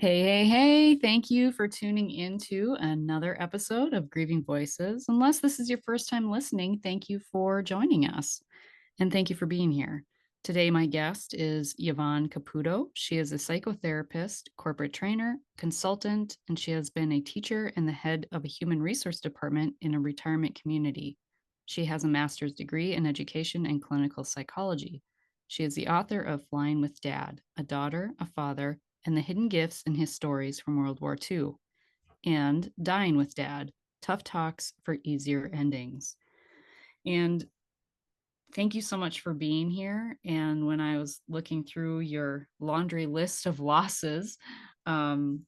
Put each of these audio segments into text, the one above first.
Hey, hey, hey, thank you for tuning into another episode of Grieving Voices. Unless this is your first time listening, thank you for joining us and thank you for being here. Today, my guest is Yvonne Caputo. She is a psychotherapist, corporate trainer, consultant, and she has been a teacher and the head of a human resource department in a retirement community. She has a master's degree in education and clinical psychology. She is the author of Flying with Dad, A Daughter, a Father, and the Hidden Gifts in His Stories from World War II, and Dying with Dad, Tough Talks for Easier Endings. And thank you so much for being here. And when I was looking through your laundry list of losses,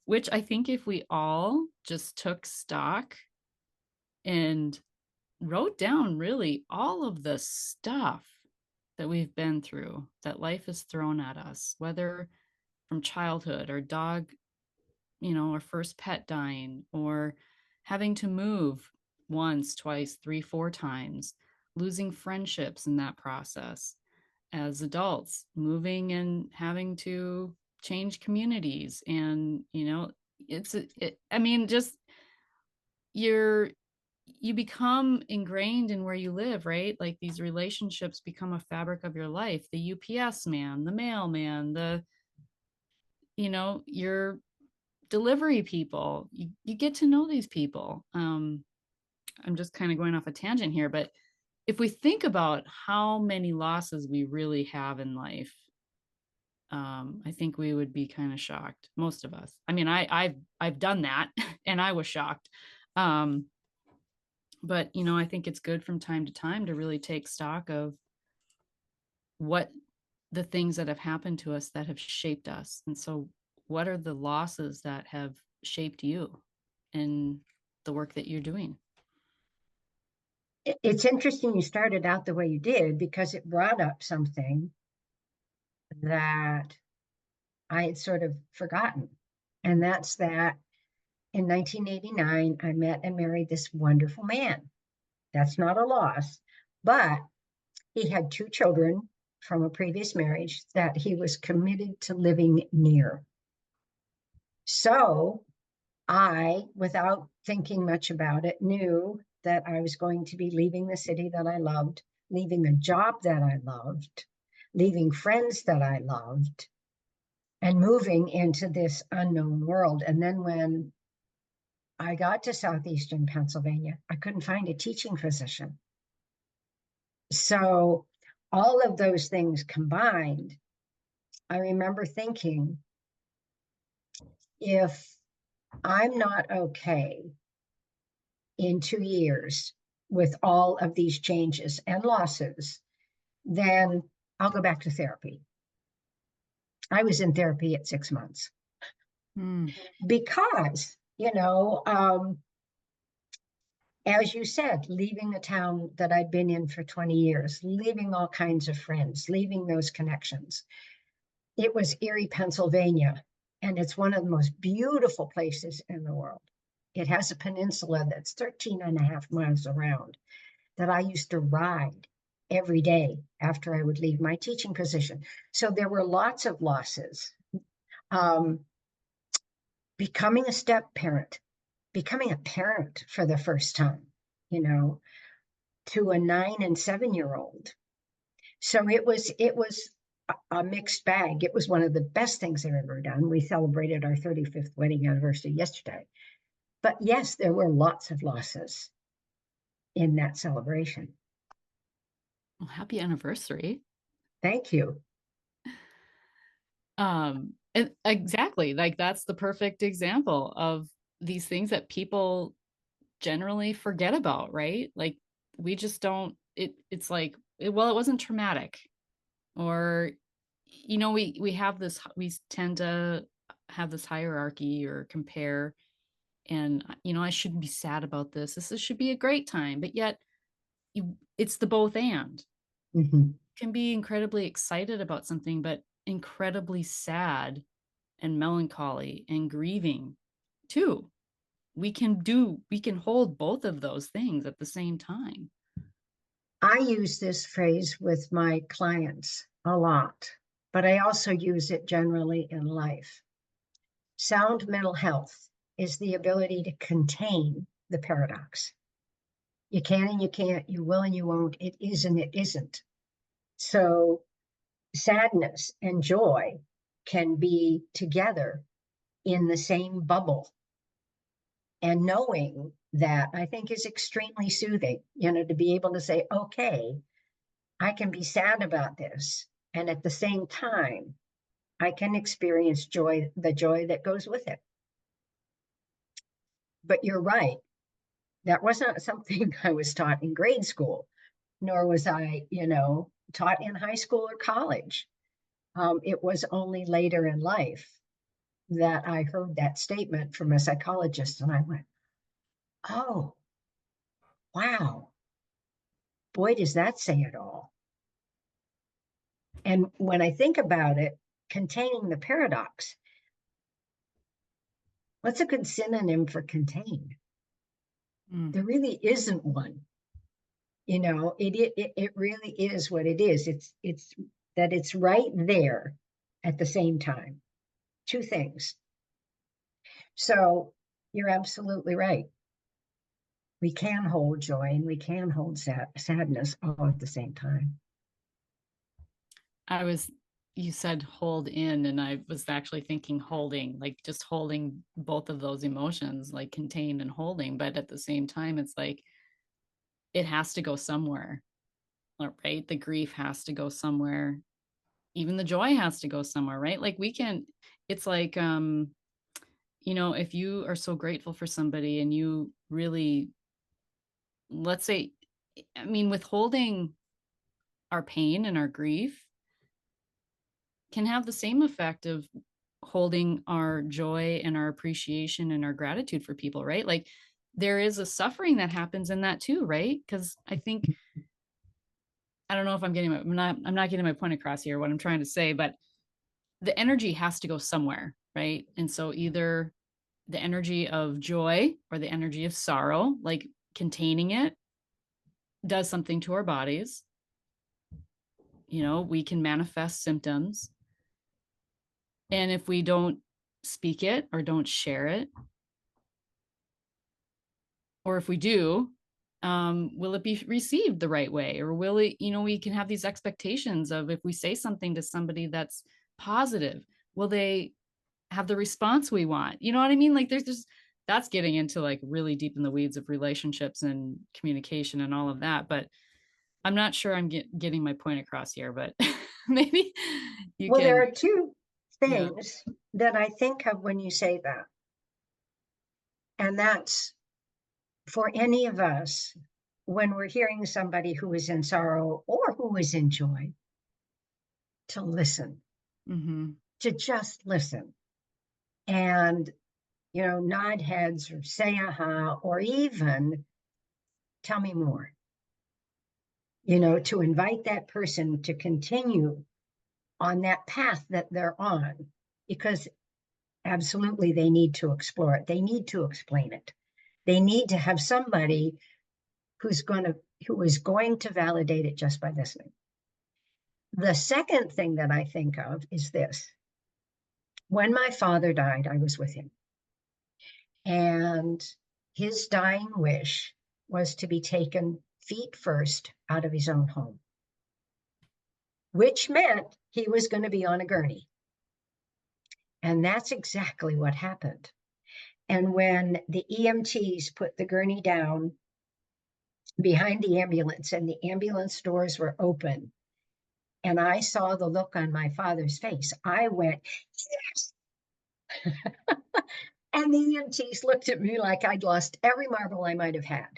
which I think if we all just took stock and wrote down really all of the stuff that we've been through, that life has thrown at us, whether from childhood or dog, our first pet dying, or having to move once, twice, three, four times, losing friendships in that process as adults, moving and having to change communities. And, just you're, you become ingrained in where you live, right? Like these relationships become a fabric of your life. The UPS man, the mailman, your delivery people, you get to know these people. I'm just kind of going off a tangent here, but if we think about how many losses we really have in life, I think we would be kind of shocked, most of us. I mean, I've done that and I was shocked. Um, but I think it's good from time to time to really take stock of what the things that have happened to us that have shaped us. And so what are the losses that have shaped you in the work that you're doing? It's interesting you started out the way you did because it brought up something that I had sort of forgotten. And that's that in 1989, I met and married this wonderful man. That's not a loss, but he had two children from a previous marriage that he was committed to living near. So I, without thinking much about it, knew that I was going to be leaving the city that I loved, leaving a job that I loved, leaving friends that I loved, and moving into this unknown world. And then when I got to Southeastern Pennsylvania, I couldn't find a teaching position. So all of those things combined, I remember thinking, if I'm not okay in 2 years with all of these changes and losses, then I'll go back to therapy. I was in therapy at 6 months Hmm. because, as you said, leaving the town that I'd been in for 20 years, leaving all kinds of friends, leaving those connections. It was Erie, Pennsylvania, and it's one of the most beautiful places in the world. It has a peninsula that's 13 and a half miles around that I used to ride every day after I would leave my teaching position. So there were lots of losses. Um, Becoming a step parent, becoming a parent for the first time, you know, to a 9 and 7 year old. So it was a mixed bag. It was one of the best things I've ever done. We celebrated our 35th wedding anniversary yesterday. But yes, there were lots of losses in that celebration. Well, happy anniversary. Thank you. And exactly, like that's the perfect example of these things that people generally forget about, right? Like we just don't, it's like, well, it wasn't traumatic. Or we have this, we tend to have this hierarchy or compare, and I shouldn't be sad about this should be a great time, but yet it's the both and Mhm. can be incredibly excited about something but incredibly sad and melancholy and grieving too. We can hold both of those things at the same time. I use this phrase with my clients a lot, but I also use it generally in life. Sound mental health is the ability to contain the paradox. You can and you can't, you will and you won't, it is and it isn't. So sadness and joy can be together in the same bubble. And knowing that, I think, is extremely soothing, to be able to say, okay, I can be sad about this. And at the same time, I can experience joy, the joy that goes with it. But you're right. That was not something I was taught in grade school, nor was I, taught in high school or college. It was only later in life that I heard that statement from a psychologist, and I went, oh, wow, boy, does that say it all. And when I think about it, containing the paradox, what's a good synonym for contain? Mm. There really isn't one. It really is what it is. It's that it's right there at the same time. Two things. So you're absolutely right. We can hold joy and we can hold sadness all at the same time. I was, you said hold in, and I was actually thinking holding, like just holding both of those emotions, like contained and holding. But at the same time, it's like it has to go somewhere, right? The grief has to go somewhere. Even the joy has to go somewhere, right? Like we can, it's like, if you are so grateful for somebody and you really, let's say, I mean, withholding our pain and our grief can have the same effect of holding our joy and our appreciation and our gratitude for people, right? Like there is a suffering that happens in that too, right? Because I think, I don't know if I'm not getting my point across here, what I'm trying to say, but the energy has to go somewhere, right? And so either the energy of joy or the energy of sorrow, like containing it, does something to our bodies. We can manifest symptoms. And if we don't speak it or don't share it, or if we do, will it be received the right way? Or will it, we can have these expectations of if we say something to somebody that's positive, will they have the response we want? You know what I mean? Like there's just, that's getting into like really deep in the weeds of relationships and communication and all of that. But I'm not sure I'm getting my point across here, but maybe you Well, there can. are two Yeah. things that I think of when you say that. And that's for any of us when we're hearing somebody who is in sorrow or who is in joy, to listen, Mm-hmm. to just listen and, nod heads or say aha, or even tell me more, to invite that person to continue on that path that they're on, because absolutely they need to explore it. They need to explain it. They need to have somebody who is going to validate it just by listening. The second thing that I think of is this. When my father died, I was with him. And his dying wish was to be taken feet first out of his own home, which meant he was going to be on a gurney. And that's exactly what happened. And when the EMTs put the gurney down behind the ambulance and the ambulance doors were open, and I saw the look on my father's face, I went, yes. And the EMTs looked at me like I'd lost every marble I might have had.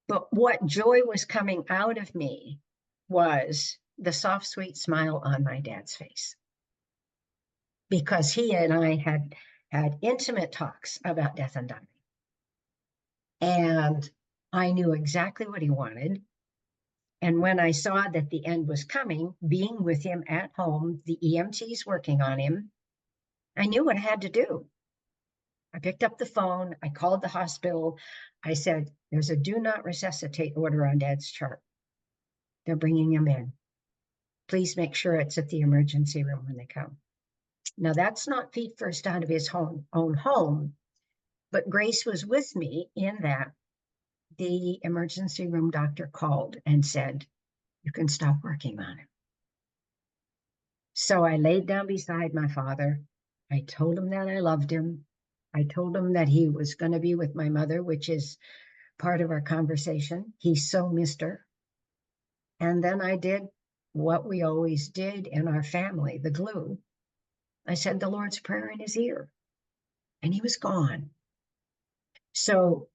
But what joy was coming out of me was the soft, sweet smile on my dad's face. Because he and I had intimate talks about death and dying. And I knew exactly what he wanted. And when I saw that the end was coming, being with him at home, the EMTs working on him, I knew what I had to do. I picked up the phone. I called the hospital. I said, there's a do not resuscitate order on Dad's chart. They're bringing him in. Please make sure it's at the emergency room when they come. Now, that's not feet first out of his own home, but Grace was with me in that the emergency room doctor called and said, "You can stop working on it." So I laid down beside my father. I told him that I loved him. I told him that he was going to be with my mother, which is part of our conversation. He so missed her. And then I did what we always did in our family, the glue. I said the Lord's Prayer in his ear, and he was gone. So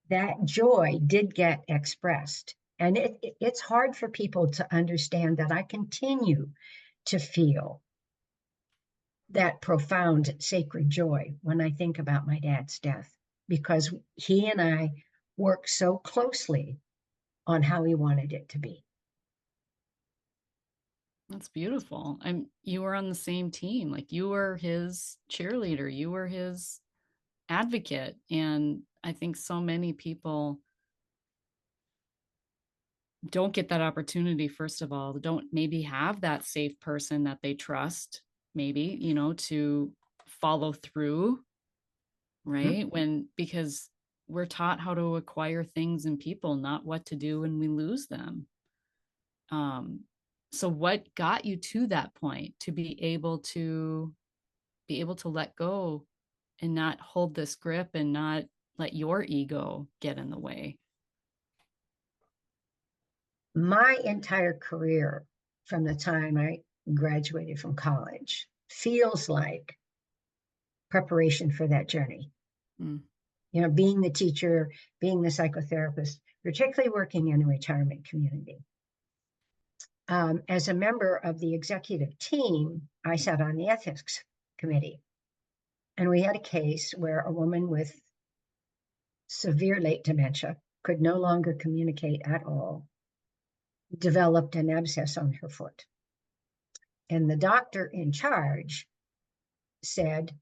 that joy did get expressed. And it's hard for people to understand that I continue to feel that profound sacred joy when I think about my dad's death, because he and I worked so closely on how he wanted it to be. That's beautiful. You were on the same team. Like you were his cheerleader, you were his advocate. And I think so many people don't get that opportunity, first of all, don't maybe have that safe person that they trust, maybe, to follow through, Mhm. right? Because we're taught how to acquire things and people, not what to do when we lose them. Um, so what got you to that point to be able to let go and not hold this grip and not let your ego get in the way? My entire career from the time I graduated from college feels like preparation for that journey. Mm, Being the teacher, being the psychotherapist, particularly working in a retirement community. As a member of the executive team, I sat on the ethics committee. And we had a case where a woman with severe late dementia could no longer communicate at all, developed an abscess on her foot. And the doctor in charge said,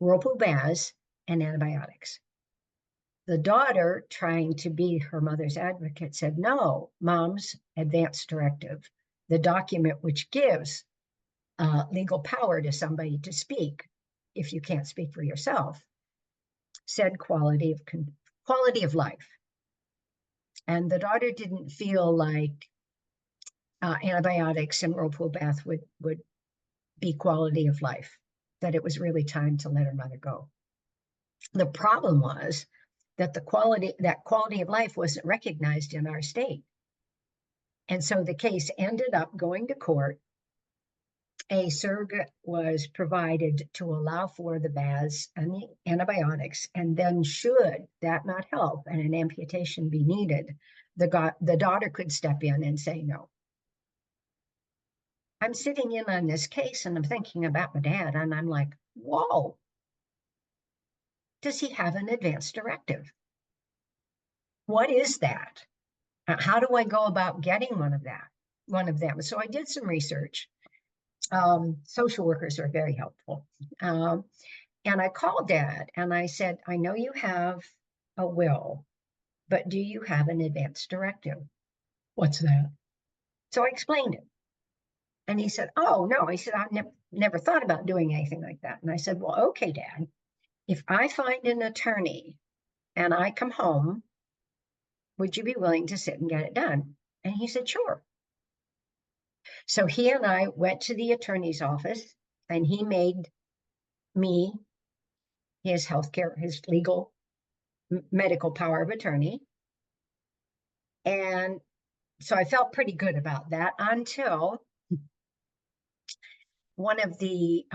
Ropo-Baz and antibiotics. The daughter, trying to be her mother's advocate, said, no, mom's advance directive, the document which gives legal power to somebody to speak if you can't speak for yourself, said quality of life. And the daughter didn't feel like antibiotics and Ropo-Baz would be quality of life, that it was really time to let her mother go. The problem was that quality of life wasn't recognized in our state. And so the case ended up going to court. A surrogate was provided to allow for the Baz and the antibiotics. And then should that not help and an amputation be needed, the daughter could step in and say no. I'm sitting in on this case and I'm thinking about my dad and I'm like, whoa, does he have an advance directive? What is that? How do I go about getting one of them? So I did some research. Social workers are very helpful. And I called Dad and I said, I know you have a will, but do you have an advance directive? What's that? So I explained it. And he said, oh, no. He said, I've never thought about doing anything like that. And I said, well, okay, Dad, if I find an attorney and I come home, would you be willing to sit and get it done? And he said, sure. So he and I went to the attorney's office and he made me his legal medical power of attorney. And so I felt pretty good about that until one of the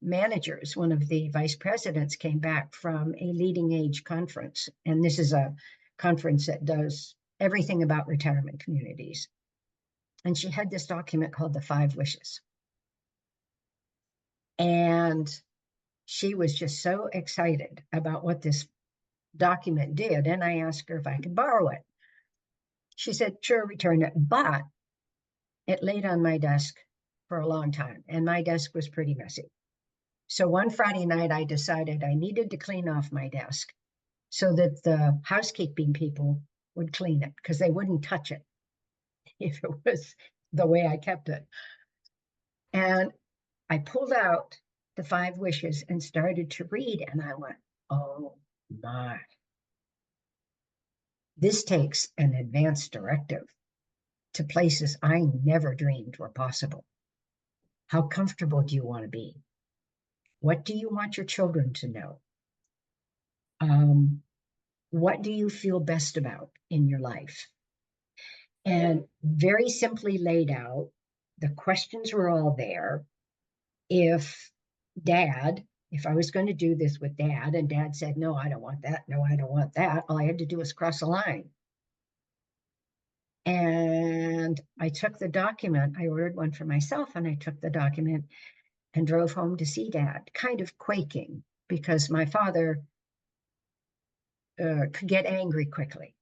managers, one of the vice presidents came back from a leading age conference. And this is a conference that does everything about retirement communities. And she had this document called the 5 Wishes. And she was just so excited about what this document did. And I asked her if I could borrow it. She said, sure, return it. But it laid on my desk for a long time, and my desk was pretty messy. So one Friday night, I decided I needed to clean off my desk so that the housekeeping people would clean it because they wouldn't touch it if it was the way I kept it. And I pulled out the 5 wishes and started to read. And I went, oh my, this takes an advanced directive to places I never dreamed were possible. How comfortable do you want to be? What do you want your children to know? What do you feel best about in your life? And very simply laid out, the questions were all there. If I was going to do this with dad, and dad said, no, I don't want that. No, I don't want that. All I had to do was cross a line. And I took the document, I ordered one for myself, and I took the document and drove home to see dad, kind of quaking because my father could get angry quickly.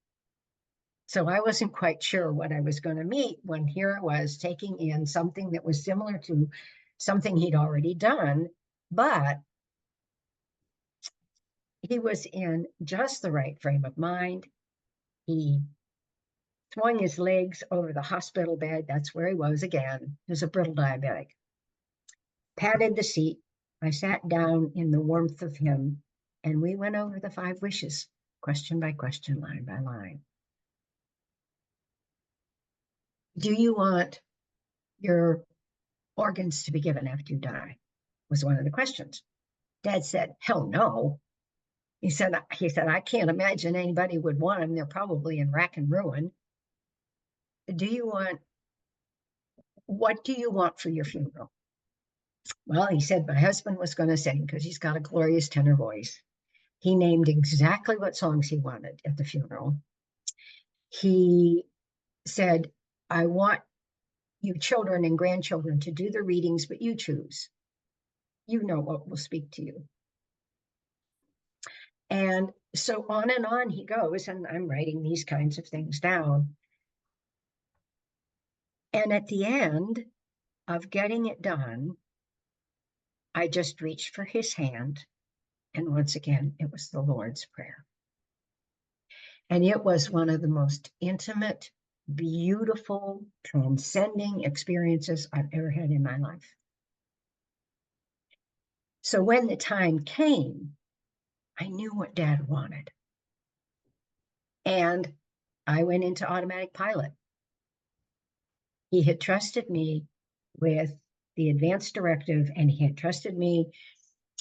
So I wasn't quite sure what I was going to meet when here I was taking in something that was similar to something he'd already done, but he was in just the right frame of mind. He swung his legs over the hospital bed. That's where he was again. He was a brittle diabetic. Patted the seat. I sat down in the warmth of him, and we went over the 5 wishes, question by question, line by line. Do you want your organs to be given after you die? Was one of the questions. Dad said, hell no. He said, I can't imagine anybody would want them. They're probably in rack and ruin. What do you want for your funeral? Well, he said, my husband was going to sing because he's got a glorious tenor voice. He named exactly what songs he wanted at the funeral. He said, I want you children and grandchildren to do the readings, but you choose. You know what will speak to you. And so on and on he goes, and I'm writing these kinds of things down. And at the end of getting it done, I just reached for his hand. And once again, it was the Lord's Prayer. And it was one of the most intimate, beautiful, transcending experiences I've ever had in my life. So when the time came, I knew what Dad wanted. And I went into automatic pilot. He had trusted me with the advanced directive, and he had trusted me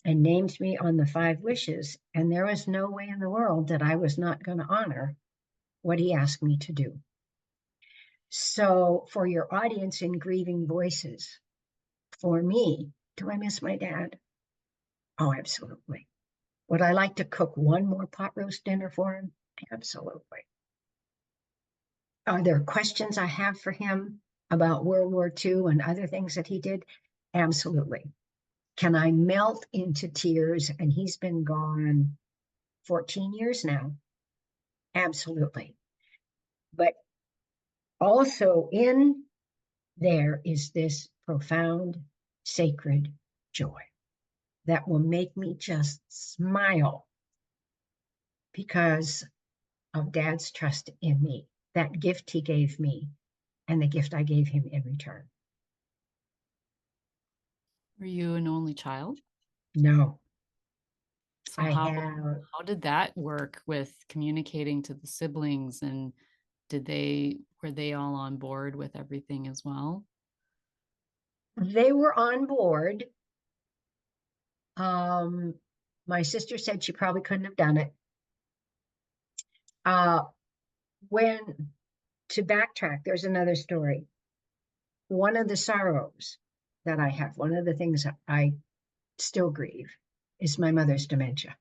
and named me on the 5 wishes. And there was no way in the world that I was not going to honor what he asked me to do. So for your audience in Grieving Voices, for me, do I miss my dad? Oh, absolutely. Would I like to cook one more pot roast dinner for him? Absolutely. Are there questions I have for him about World War II and other things that he did? Absolutely. Can I melt into tears? And he's been gone 14 years now. Absolutely. But also in there is this profound, sacred joy that will make me just smile because of Dad's trust in me, that gift he gave me, and the gift I gave him in return. Were you an only child? No, So I have. how did that work with communicating to the siblings, and were they all on board with everything as well? They were on board. My sister said she probably couldn't have done it. When to backtrack, there's another story. One of the sorrows that I have, one of the things I still grieve, is my mother's dementia.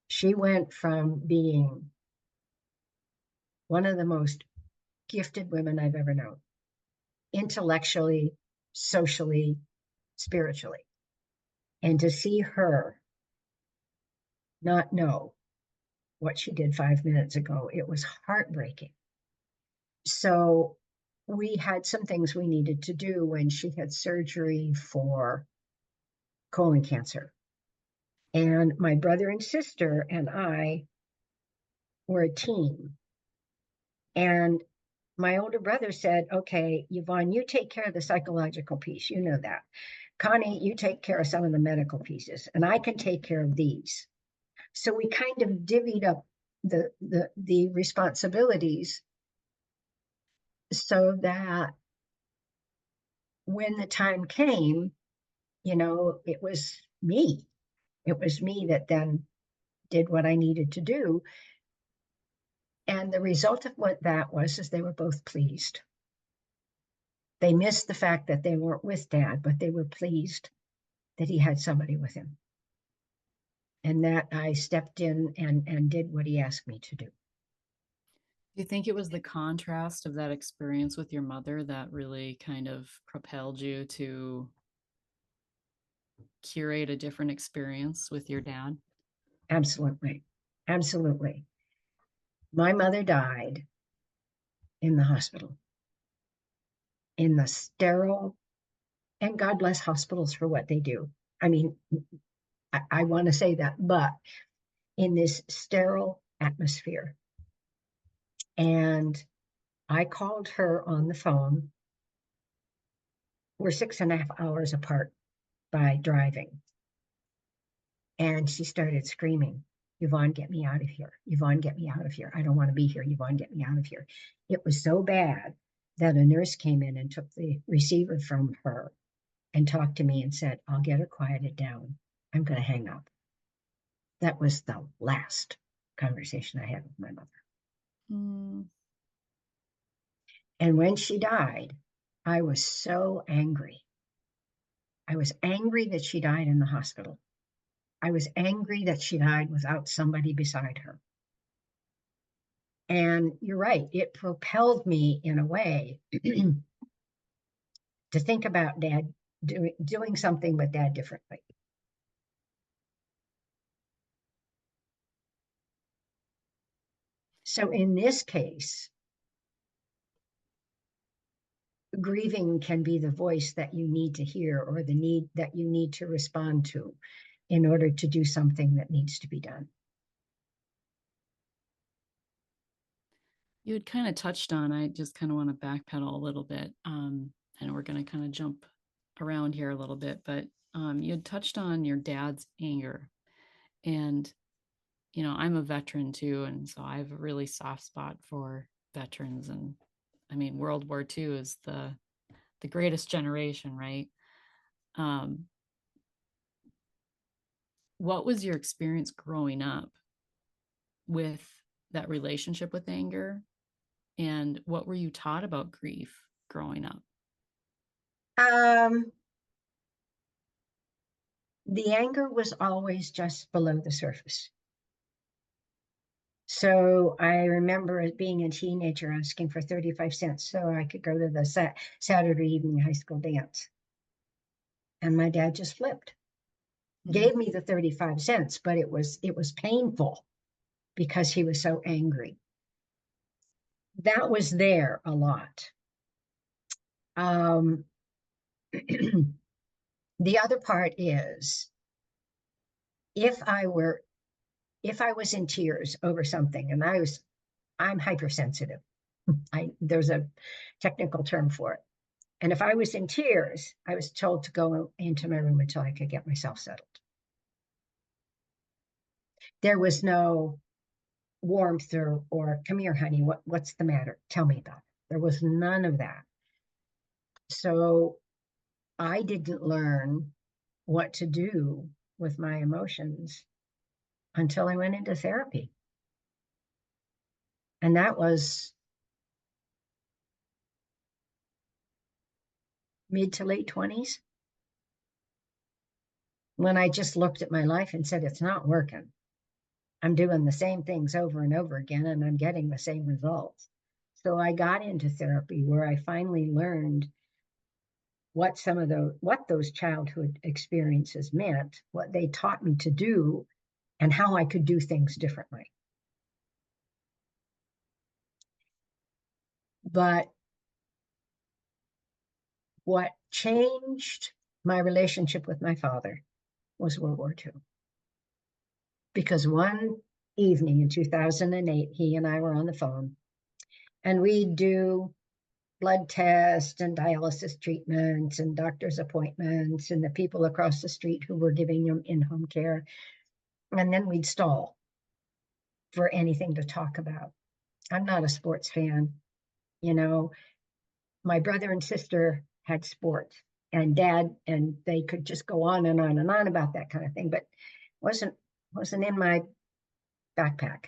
She went from being one of the most gifted women I've ever known, intellectually, socially, spiritually. And to see her not know what she did 5 minutes ago, it was heartbreaking. So we had some things we needed to do when she had surgery for colon cancer. And my brother and sister and I were a team. And my older brother said, okay, Yvonne, you take care of the psychological piece. You know that. Connie, you take care of some of the medical pieces, and I can take care of these. So we kind of divvied up the responsibilities so that when the time came, it was me. It was me that then did what I needed to do. And the result of what that was is they were both pleased. They missed the fact that they weren't with dad, but they were pleased that he had somebody with him. And that I stepped in and did what he asked me to do. Do you think it was the contrast of that experience with your mother that really kind of propelled you to curate a different experience with your dad? Absolutely. Absolutely. My mother died in the hospital, in the sterile, and God bless hospitals for what they do. I mean, I want to say that, but in this sterile atmosphere. And I called her on the phone. We're 6.5 hours apart by driving. And she started screaming, Yvonne, get me out of here. Yvonne, get me out of here. I don't want to be here. Yvonne, get me out of here. It was so bad that a nurse came in and took the receiver from her and talked to me and said, I'll get her quieted down. I'm going to hang up. That was the last conversation I had with my mother. Mm. And when she died, I was so angry. I was angry that she died in the hospital. I was angry that she died without somebody beside her. And you're right, it propelled me in a way to think about dad doing something with dad differently. So in this case, grieving can be the voice that you need to hear or the need that you need to respond to in order to do something that needs to be done. You had kind of touched on, I just kind of want to backpedal a little bit. And we're going to kind of jump around here a little bit, but you had touched on your dad's anger. And, I'm a veteran too. And so I have a really soft spot for veterans. And I mean, World War II is the greatest generation, right? Um, what was your experience growing up with that relationship with anger? And what were you taught about grief growing up? Um, the anger was always just below the surface. So I remember as being a teenager asking for 35 cents so I could go to the Saturday evening high school dance. And my dad just flipped, Mm-hmm. gave me the 35 cents, but it was painful because he was so angry. That was there a lot. Um, the other part is if I was in tears over something, and I'm hypersensitive. There's a technical term for it. And if I was in tears, I was told to go into my room until I could get myself settled. There was no warmth or come here, honey, what's the matter? Tell me about it. There was none of that. So I didn't learn what to do with my emotions until I went into therapy. And that was mid to late 20s when I just looked at my life and said, it's not working. I'm doing the same things over and over again, and I'm getting the same results. So I got into therapy where I finally learned what those childhood experiences meant, what they taught me to do, and how I could do things differently. But what changed my relationship with my father was World War II. Because one evening in 2008, he and I were on the phone, And we'd do blood tests and dialysis treatments and doctor's appointments and the people across the street who were giving him in-home care. And then we'd stall for anything to talk about. I'm not a sports fan. You know, my brother and sister had sports and dad, and they could just go on and on and on about that kind of thing, but wasn't in my backpack.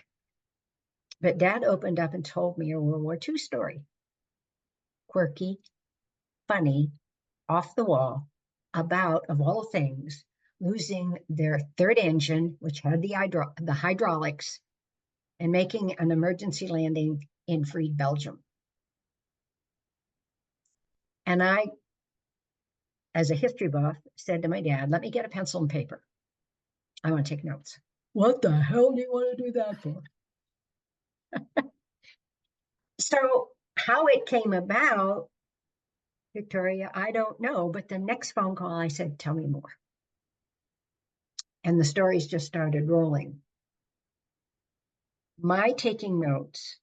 But dad opened up and told me a World War II story. Quirky, funny, off the wall, about, of all things, losing their third engine, which had the hydraulics, and making an emergency landing in freed Belgium. And I, as a history buff, said to my dad, let me get a pencil and paper. I want to take notes. What the hell do you want to do that for? So how it came about, Victoria, I don't know. But the next phone call, I said, tell me more. And the stories just started rolling. My taking notes,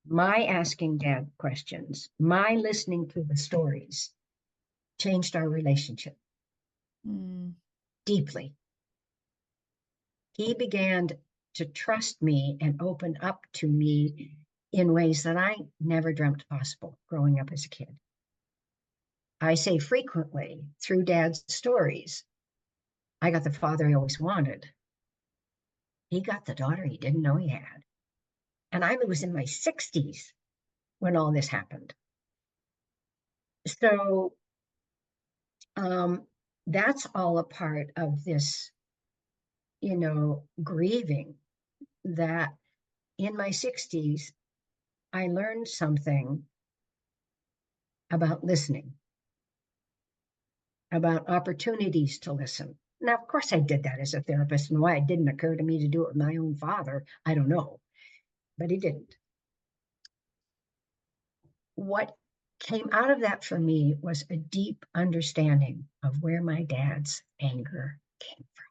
my asking dad questions, my listening to the stories changed our relationship deeply. He began to trust me and open up to me in ways that I never dreamt possible growing up as a kid. I say frequently through dad's stories, I got the father I always wanted. He got the daughter he didn't know he had. And I was in my 60s when all this happened. So that's all a part of this, grieving, that in my 60s, I learned something about listening, about opportunities to listen. Now, of course, I did that as a therapist, and why it didn't occur to me to do it with my own father, I don't know, but it didn't. What came out of that for me was a deep understanding of where my dad's anger came from.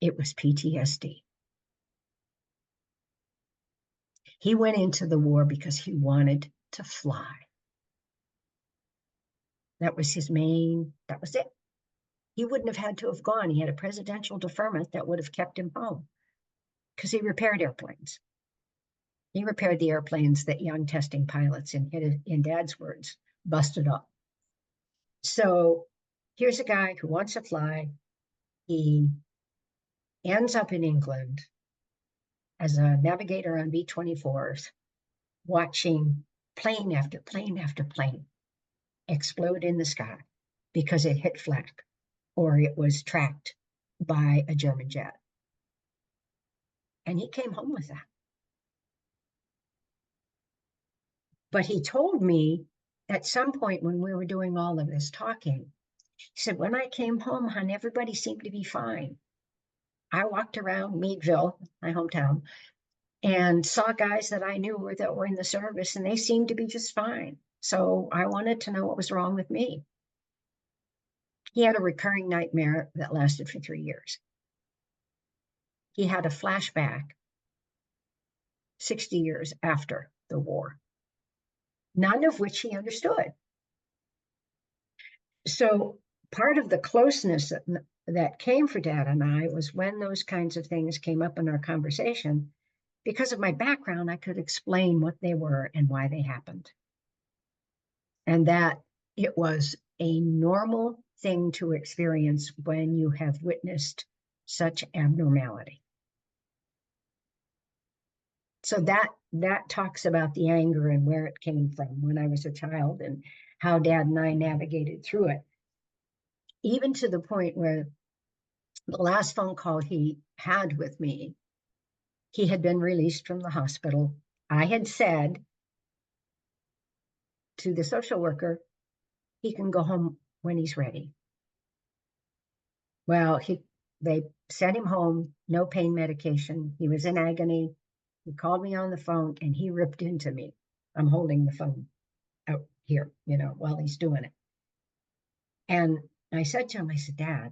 It was PTSD. He went into the war because he wanted to fly. That was that was it. He wouldn't have had to have gone. He had a presidential deferment that would have kept him home because he repaired airplanes. He repaired the airplanes that young testing pilots, in dad's words, busted up. So here's a guy who wants to fly. He ends up in England as a navigator on B-24s, watching plane after plane after plane explode in the sky because it hit flak or it was tracked by a German jet. And he came home with that. But he told me at some point when we were doing all of this talking, he said, when I came home, hon, everybody seemed to be fine. I walked around Meadville, my hometown, and saw guys that I knew that were in the service, and they seemed to be just fine. So I wanted to know what was wrong with me. He had a recurring nightmare that lasted for 3 years. He had a flashback 60 years after the war, none of which he understood. So part of the closeness that came for Dad and I was when those kinds of things came up in our conversation. Because of my background, I could explain what they were and why they happened. And that it was a normal thing to experience when you have witnessed such abnormality. So that talks about the anger and where it came from when I was a child and how Dad and I navigated through it. Even to the point where the last phone call he had with me, he had been released from the hospital. I had said to the social worker, he can go home when he's ready. Well, they sent him home, no pain medication. He was in agony. He called me on the phone and he ripped into me. I'm holding the phone out here, while he's doing it. And I said to him, I said, Dad,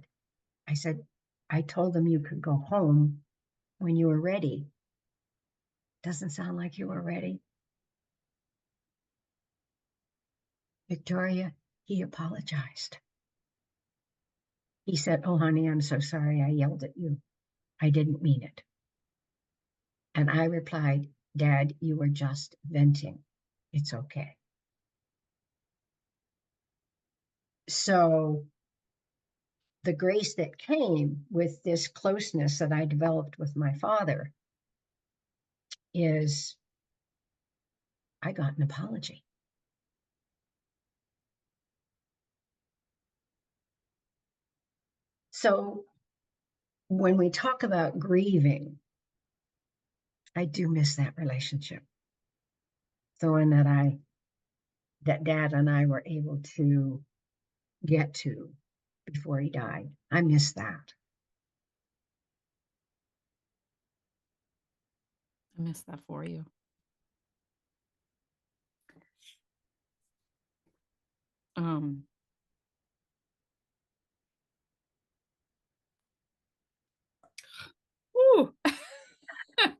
I told them you could go home when you were ready. Doesn't sound like you were ready. Victoria, he apologized. He said, "Oh, honey, I'm so sorry I yelled at you. I didn't mean it." And I replied, "Dad, you were just venting. It's okay." So the grace that came with this closeness that I developed with my father is I got an apology. So when we talk about grieving, I do miss that relationship. The one that Dad and I were able to get to before he died. I miss that. I miss that for you. Um, whew. I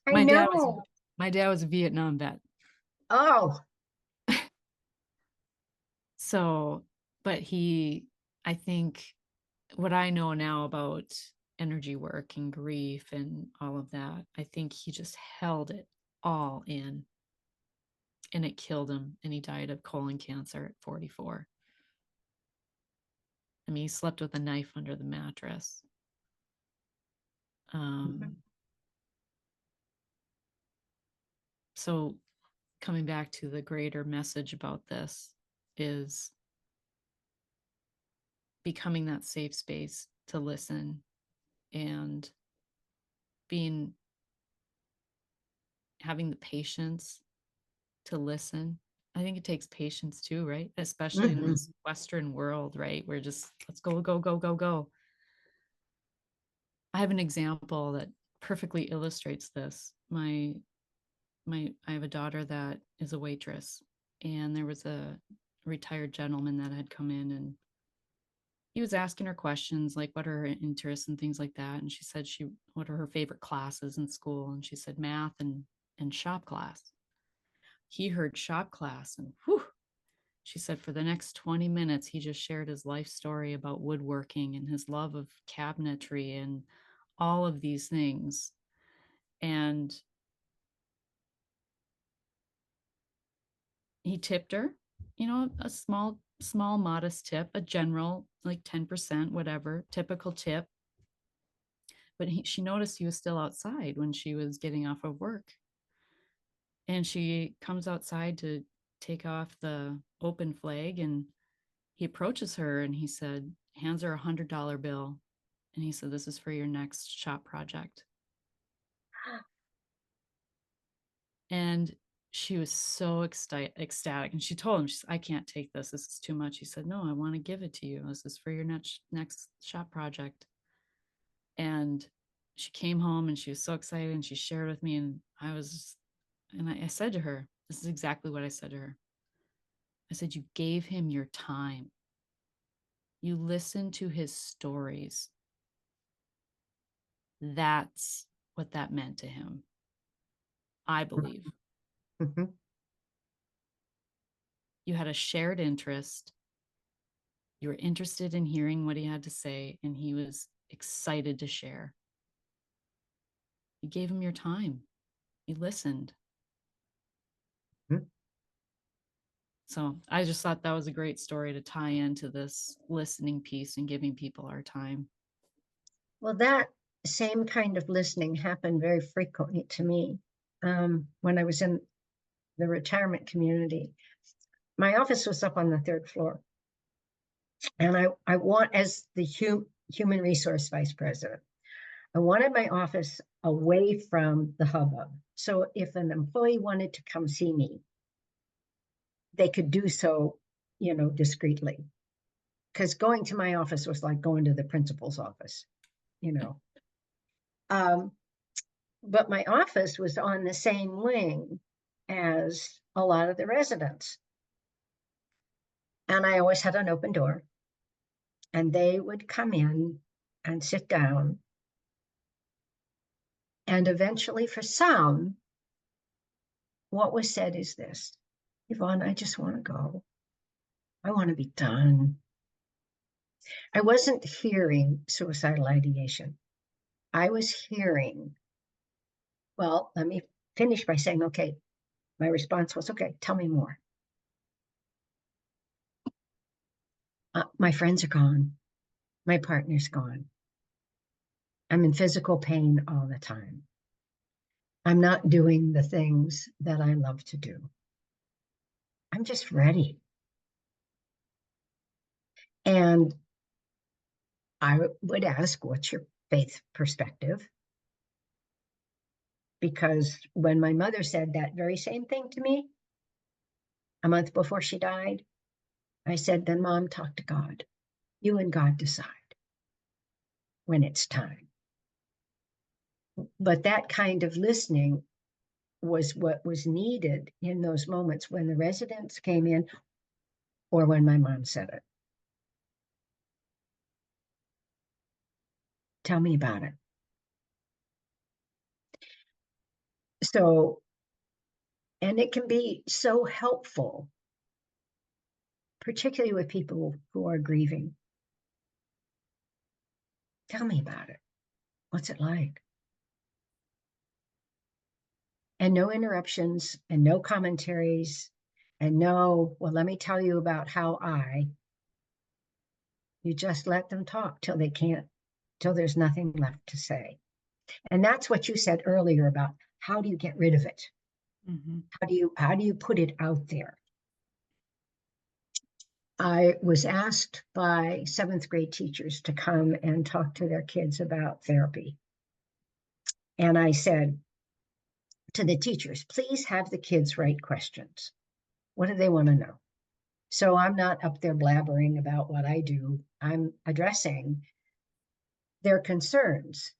my dad was know. my dad was a Vietnam vet. Oh, So, but I think what I know now about energy work and grief and all of that, I think he just held it all in and it killed him. And he died of colon cancer at 44. I mean, he slept with a knife under the mattress. Um, so, coming back to the greater message about this is becoming that safe space to listen and being having the patience to listen. I think it takes patience too, right? Especially in mhm. this Western world, right? We're just let's go, go, go, go, go. I have an example that perfectly illustrates this. I have a daughter that is a waitress, and there was a retired gentleman that had come in, and he was asking her questions like what are her interests and things like that. And she said what are her favorite classes in school, and she said math and shop class. He heard shop class, and whew, she said for the next 20 minutes, he just shared his life story about woodworking and his love of cabinetry and all of these things. And he tipped her, a small, modest tip, a general, like 10%, whatever, typical tip. But she noticed he was still outside when she was getting off of work. And she comes outside to take off the open flag, and he approaches her and he said, hands her $100 bill. And he said, this is for your next shop project. And she was so ecstatic. And she told him, I can't take this. This is too much. He said, no, I want to give it to you. This is for your next shop project. And she came home and she was so excited and she shared with me. And I said to her, this is exactly what I said to her. I said, you gave him your time. You listened to his stories. That's what that meant to him, I believe. Mhm. You had a shared interest. You were interested in hearing what he had to say, and he was excited to share. You gave him your time. You listened. Mhm. So I just thought that was a great story to tie into this listening piece and giving people our time. Well, that same kind of listening happened very frequently to me when I was in the retirement community. My office was up on the third floor, and I want, as the human resource vice president, I wanted my office away from the hubbub. So if an employee wanted to come see me, they could do so, discreetly. Because going to my office was like going to the principal's office, you know. Um, but my office was on the same wing as a lot of the residents. And I always had an open door. And they would come in and sit down. And eventually, for some, what was said is this: Yvonne, I just want to go. I want to be done. I wasn't hearing suicidal ideation. I was hearing, well, let me finish by saying, okay, my response was, okay, tell me more. My friends are gone. My partner's gone. I'm in physical pain all the time. I'm not doing the things that I love to do. I'm just ready. And I would ask, what's your faith perspective? Because when my mother said that very same thing to me a month before she died, I said, then Mom, talk to God. You and God decide when it's time. But that kind of listening was what was needed in those moments when the residents came in or when my mom said it. Tell me about it. So, and it can be so helpful, particularly with people who are grieving. Tell me about it. What's it like? And no interruptions and no commentaries and no, well, let me tell you about how you just let them talk till they can't, till there's nothing left to say. And that's what you said earlier about how do you get rid of it? Mm-hmm. How do you put it out there? I was asked by seventh grade teachers to come and talk to their kids about therapy. And I said to the teachers, please have the kids write questions. What do they want to know? So I'm not up there blabbering about what I do. I'm addressing their concerns.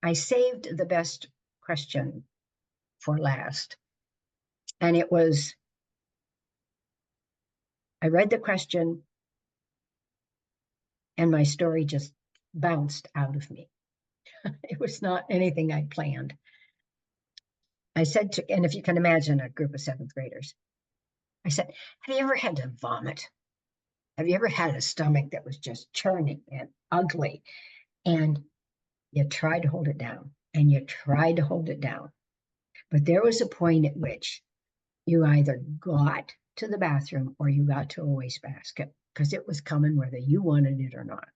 I saved the best question for last. And it was, I read the question and my story just bounced out of me. It was not anything I planned. I said to, and if you can imagine a group of seventh graders, I said, have you ever had to vomit? Have you ever had a stomach that was just churning and ugly? And you tried to hold it down and you tried to hold it down. But there was a point at which you either got to the bathroom or you got to a wastebasket because it was coming whether you wanted it or not.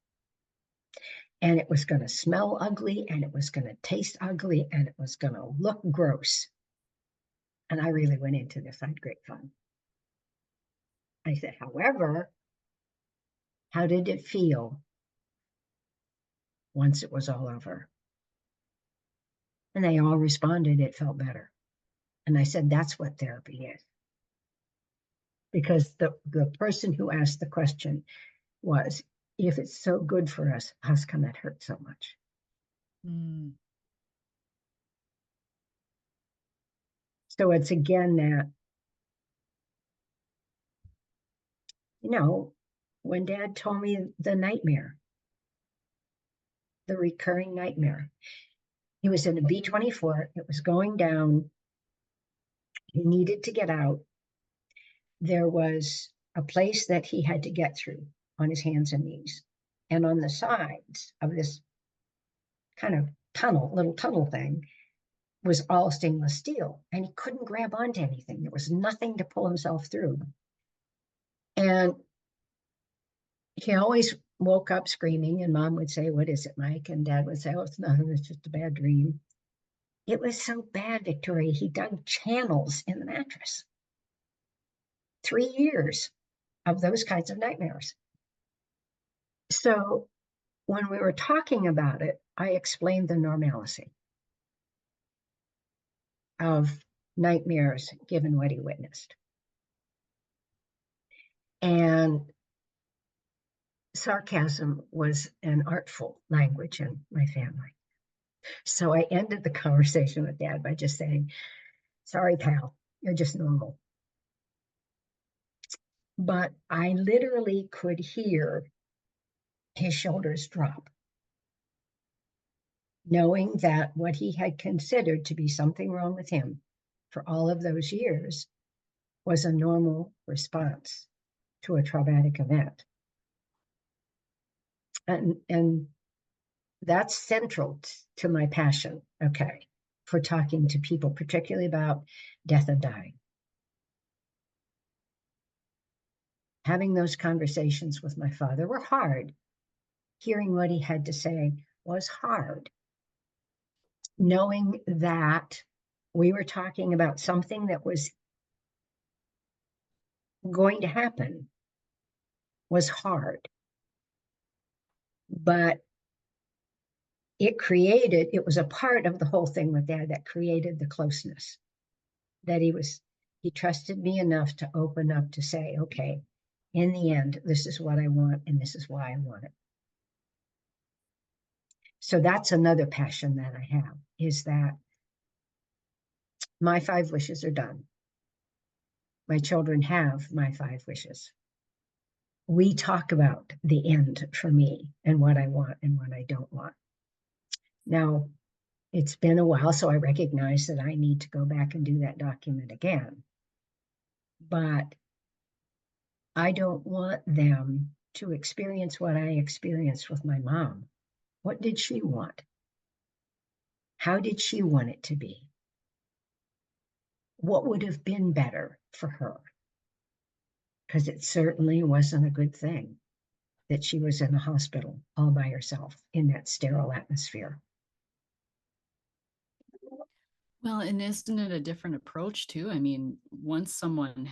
And it was going to smell ugly and it was going to taste ugly and it was going to look gross. And I really went into this. I had great fun. I said, however, how did it feel once it was all over? And they all responded, it felt better. And I said, that's what therapy is. Because the person who asked the question was, if it's so good for us, how's come it hurt so much? Mm. So it's again that, when Dad told me the nightmare, the recurring nightmare, he was in a B-24, it was going down, he needed to get out. There was a place that he had to get through on his hands and knees. And on the sides of this kind of little tunnel thing, was all stainless steel. And he couldn't grab onto anything. There was nothing to pull himself through. And he always woke up screaming, and Mom would say, what is it, Mike? And Dad would say, oh, it's nothing, it's just a bad dream. It was so bad, Victoria, he dug channels in the mattress. 3 years of those kinds of nightmares. So when we were talking about it, I explained the normalcy of nightmares given what he witnessed. And sarcasm was an artful language in my family. So I ended the conversation with Dad by just saying, sorry, pal, you're just normal. But I literally could hear his shoulders drop, knowing that what he had considered to be something wrong with him for all of those years was a normal response to a traumatic event. And that's central to my passion, okay, for talking to people, particularly about death and dying. Having those conversations with my father were hard. Hearing what he had to say was hard. Knowing that we were talking about something that was going to happen was hard. But it was a part of the whole thing with Dad that created the closeness. That he trusted me enough to open up to say, okay, in the end, this is what I want and this is why I want it. So that's another passion that I have, is that my 5 wishes are done. My children have my 5 wishes. We talk about the end for me and what I want and what I don't want. Now, it's been a while, so I recognize that I need to go back and do that document again. But I don't want them to experience what I experienced with my mom. What did she want? How did she want it to be? What would have been better for her? Because it certainly wasn't a good thing that she was in a hospital all by herself in that sterile atmosphere. Well, and isn't it a different approach too? I mean, once someone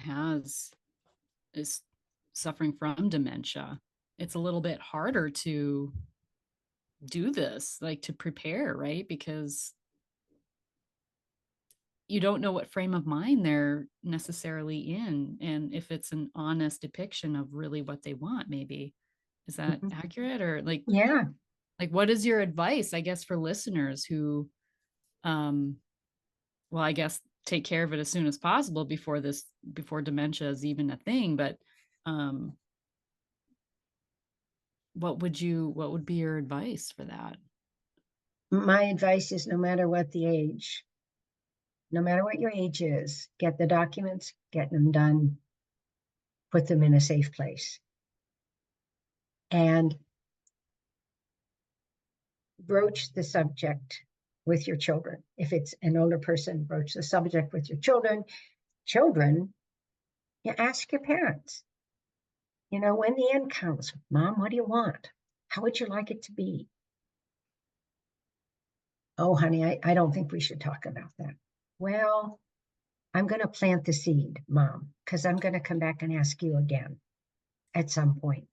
is suffering from dementia, it's a little bit harder to do this, like to prepare, right? Because you don't know what frame of mind they're necessarily in, and if it's an honest depiction of really what they want, maybe. Is that Mhm. accurate? Or Yeah. like what is your advice, I guess, for listeners who um well, I guess take care of it as soon as possible before dementia is even a thing, but um what would be your advice for that? My advice is no matter what the age, no matter what your age is, get the documents, get them done, put them in a safe place. And broach the subject with your children. If it's an older person, broach the subject with your children. Children, you ask your parents, when the end comes, Mom, what do you want? How would you like it to be? Oh, honey, I don't think we should talk about that. Well, I'm going to plant the seed, Mom, because I'm going to come back and ask you again at some point,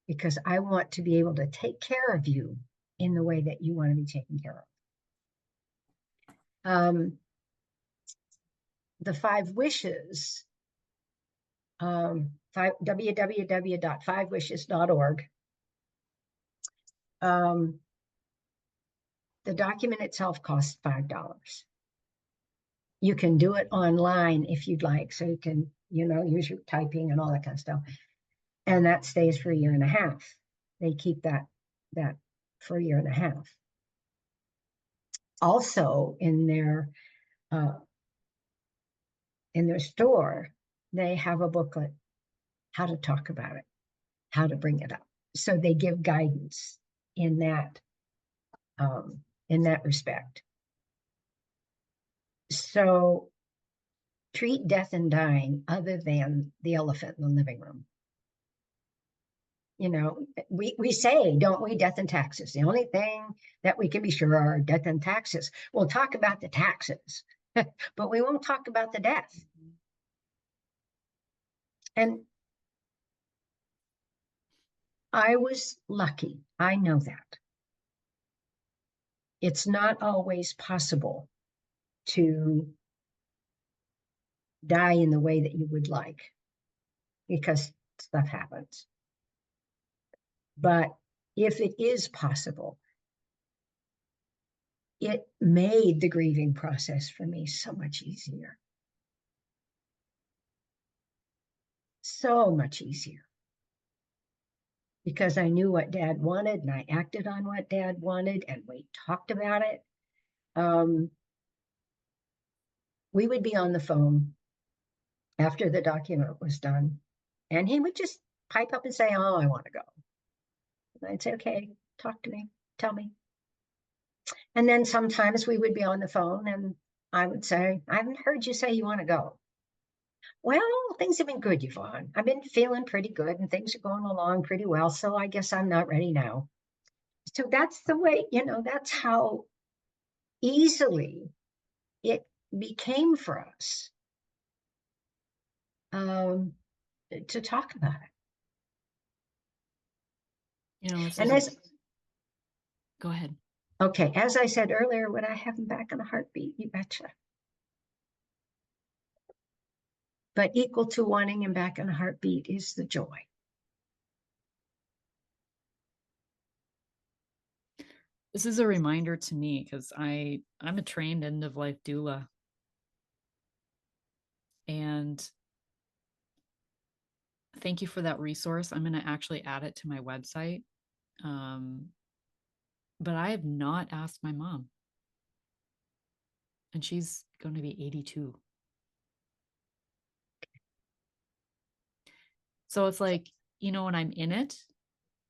because I want to be able to take care of you in the way that you want to be taken care of. The 5 wishes, www.5wishes.org. The document itself costs $5. You can do it online if you'd like, so you can, use your typing and all that kind of stuff. And that stays for a year and a half. They keep that for a year and a half. Also, in their store, they have a booklet, how to talk about it, how to bring it up. So they give guidance in that respect. So treat death and dying other than the elephant in the living room. We say, don't we, death and taxes. The only thing that we can be sure are death and taxes. We'll talk about the taxes, but we won't talk about the death. And I was lucky. I know that. It's not always possible to die in the way that you would like, because stuff happens. But if it is possible, it made the grieving process for me so much easier. So much easier. Because I knew what Dad wanted and I acted on what Dad wanted and we talked about it. We would be on the phone after the document was done And he would just pipe up and say, oh, I want to go. And I'd say, okay, talk to me, tell me. And then sometimes we would be on the phone and I would say, I haven't heard you say you want to go. Well, things have been good, Yvonne. I've been feeling pretty good and things are going along pretty well. So I guess I'm not ready now. So that's the way, that's how easily it became for us um, to talk about it. This And is a as go ahead. Okay, as I said earlier, would I have him back in a heartbeat? You betcha. But equal to wanting him back in a heartbeat is the joy. This is a reminder to me because I'm a trained end of life doula, and thank you for that resource. I'm going to actually add it to my website. Um, but I have not asked my mom, and she's going to be 82. So it's like, when I'm in it,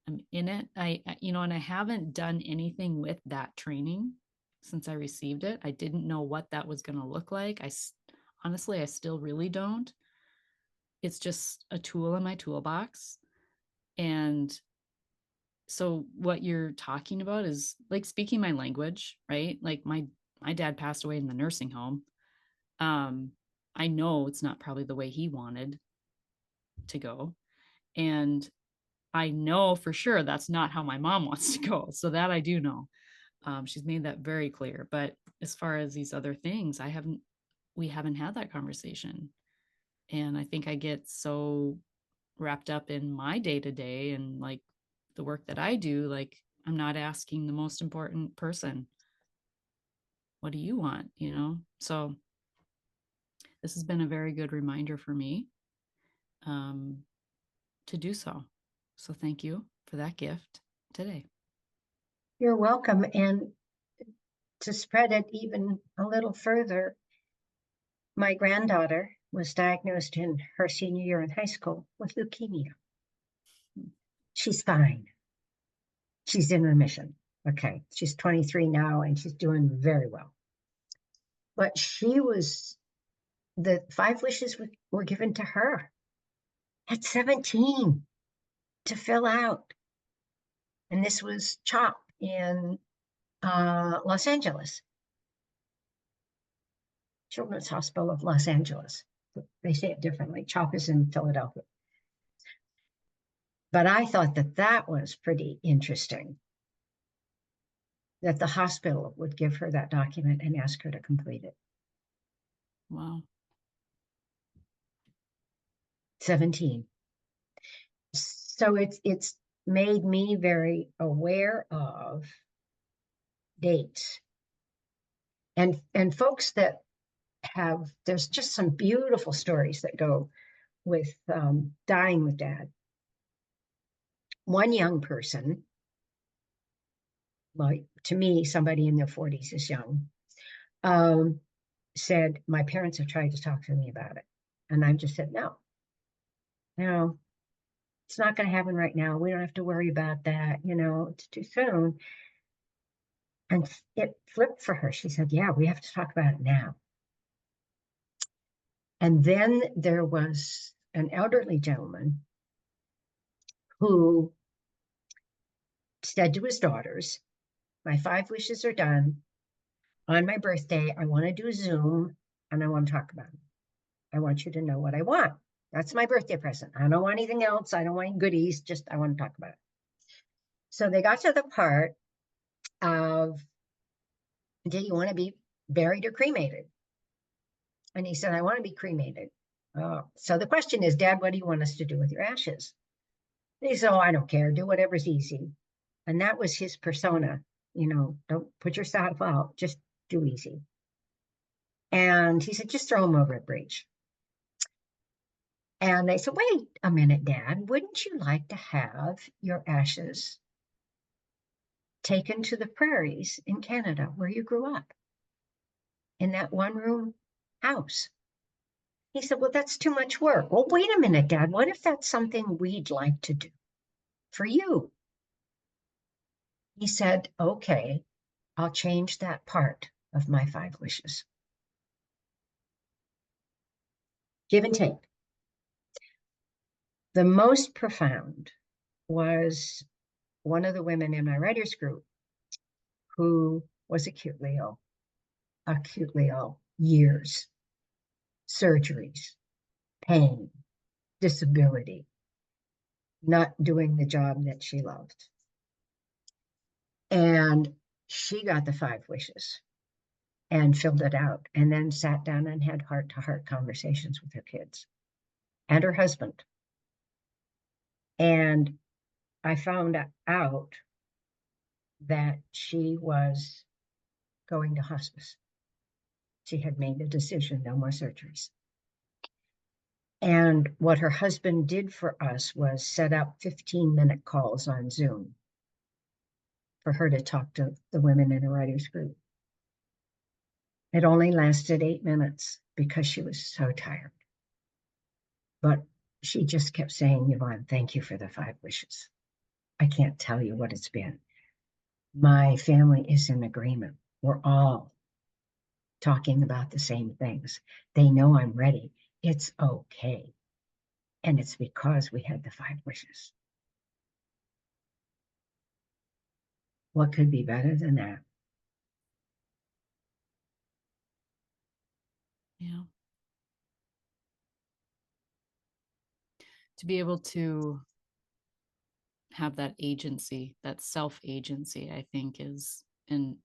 I'm in it. And I haven't done anything with that training since I received it. I didn't know what that was going to look like. Honestly, I still really don't. It's just a tool in my toolbox. And so what you're talking about is like speaking my language, right? Like my dad passed away in the nursing home. Um, I know it's not probably the way he wanted to go. And I know for sure that's not how my mom wants to go. So that I do know. She's made that very clear. But as far as these other things, we haven't had that conversation. And I think I get so wrapped up in my day to day and like the work that I do, like I'm not asking the most important person, what do you want? So this has been a very good reminder for me um, to do so. So thank you for that gift today. You're welcome. And to spread it even a little further, my granddaughter was diagnosed in her senior year in high school with leukemia. She's fine. She's in remission. Okay. She's 23 now and she's doing very well. But the 5 wishes were given to her at 17 to fill out. And this was CHOP in Los Angeles, Children's Hospital of Los Angeles. They say it differently. CHOP is in Philadelphia. But I thought that was pretty interesting that the hospital would give her that document and ask her to complete it. Wow. 17. So it's made me very aware of dates and folks that there's just some beautiful stories that go with dying with dad. One young person, well, to me, somebody in their 40s is young, said, my parents have tried to talk to me about it. And I just said, no, it's not going to happen right now. We don't have to worry about that. It's too soon. And it flipped for her. She said, yeah, we have to talk about it now. And then there was an elderly gentleman who said to his daughters, my 5 wishes are done. On my birthday, I want to do a Zoom and I want to talk about it. I want you to know what I want. That's my birthday present. I don't want anything else. I don't want any goodies. Just I want to talk about it. So they got to the part of, do you want to be buried or cremated? And he said, I want to be cremated. Oh, so the question is, Dad, what do you want us to do with your ashes? And he said, oh, I don't care. Do whatever's easy. And that was his persona. Don't put yourself out. Just do easy. And he said, just throw them over a bridge. And they said, wait a minute, Dad, wouldn't you like to have your ashes taken to the prairies in Canada where you grew up, in that one-room house? He said, well, that's too much work. Well, wait a minute, Dad. What if that's something we'd like to do for you? He said, okay, I'll change that part of my 5 wishes. Give and take. The most profound was one of the women in my writers group who was acutely ill, years, surgeries, pain, disability, not doing the job that she loved. And she got the 5 wishes and filled it out and then sat down and had heart-to-heart conversations with her kids and her husband. And I found out that she was going to hospice. She had made the decision, no more surgeries. And what her husband did for us was set up 15-minute calls on Zoom for her to talk to the women in a writers group. It only lasted 8 minutes because she was so tired. But she just kept saying, Yvonne, thank you for the 5 wishes. I can't tell you what it's been. My family is in agreement. We're all talking about the same things. They know I'm ready. It's okay. And it's because we had the 5 wishes. What could be better than that? Yeah. To be able to have that agency, that self agency, I think is, and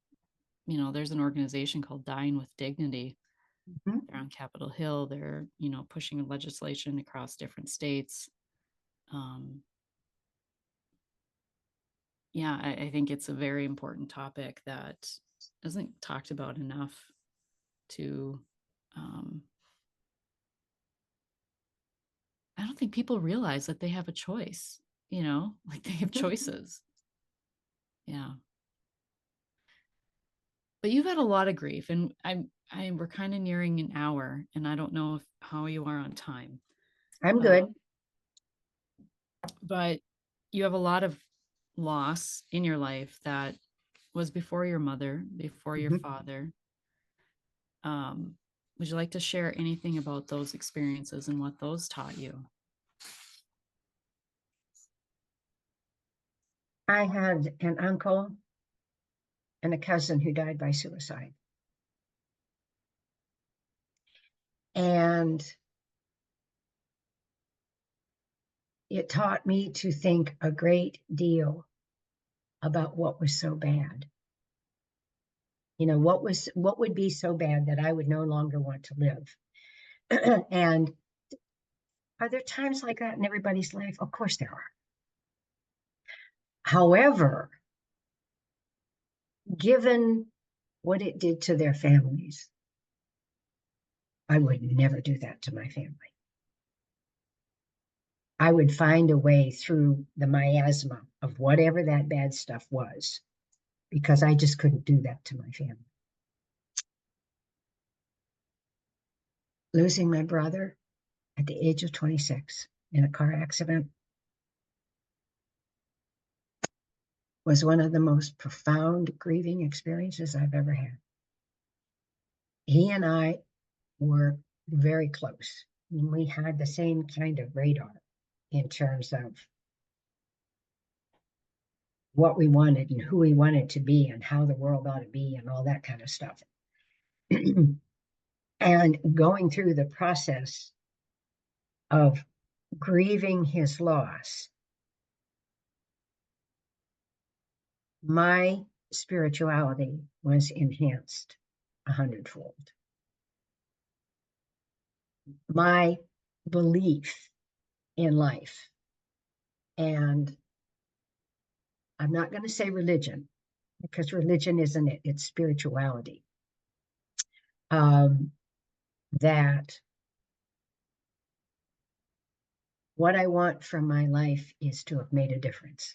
there's an organization called Dying with Dignity. Mm-hmm. They're on Capitol Hill. They're, pushing legislation across different states. Um, yeah, I think it's a very important topic that isn't talked about enough to, um, I don't think people realize that they have a choice, like they have choices. Yeah. But you've had a lot of grief, and we're kind of nearing an hour, and I don't know how you are on time. I'm Uh, good. but you have a lot of loss in your life that was before your mother, before your Mm-hmm. father. Um, would you like to share anything about those experiences and what those taught you? I had an uncle and a cousin who died by suicide. And it taught me to think a great deal about what was so bad. What would be so bad that I would no longer want to live. And are there times like that in everybody's life? Of course there are. However, given what it did to their families, I would never do that to my family. I would find a way through the miasma of whatever that bad stuff was, because I just couldn't do that to my family. Losing my brother at the age of 26 in a car accident was one of the most profound grieving experiences I've ever had. He and I were very close. I mean, we had the same kind of radar in terms of what we wanted and who we wanted to be and how the world ought to be and all that kind of stuff. And going through the process of grieving his loss, my spirituality was enhanced 100-fold. My belief in life, and I'm not going to say religion, because religion isn't it, it's spirituality. That what I want from my life is to have made a difference.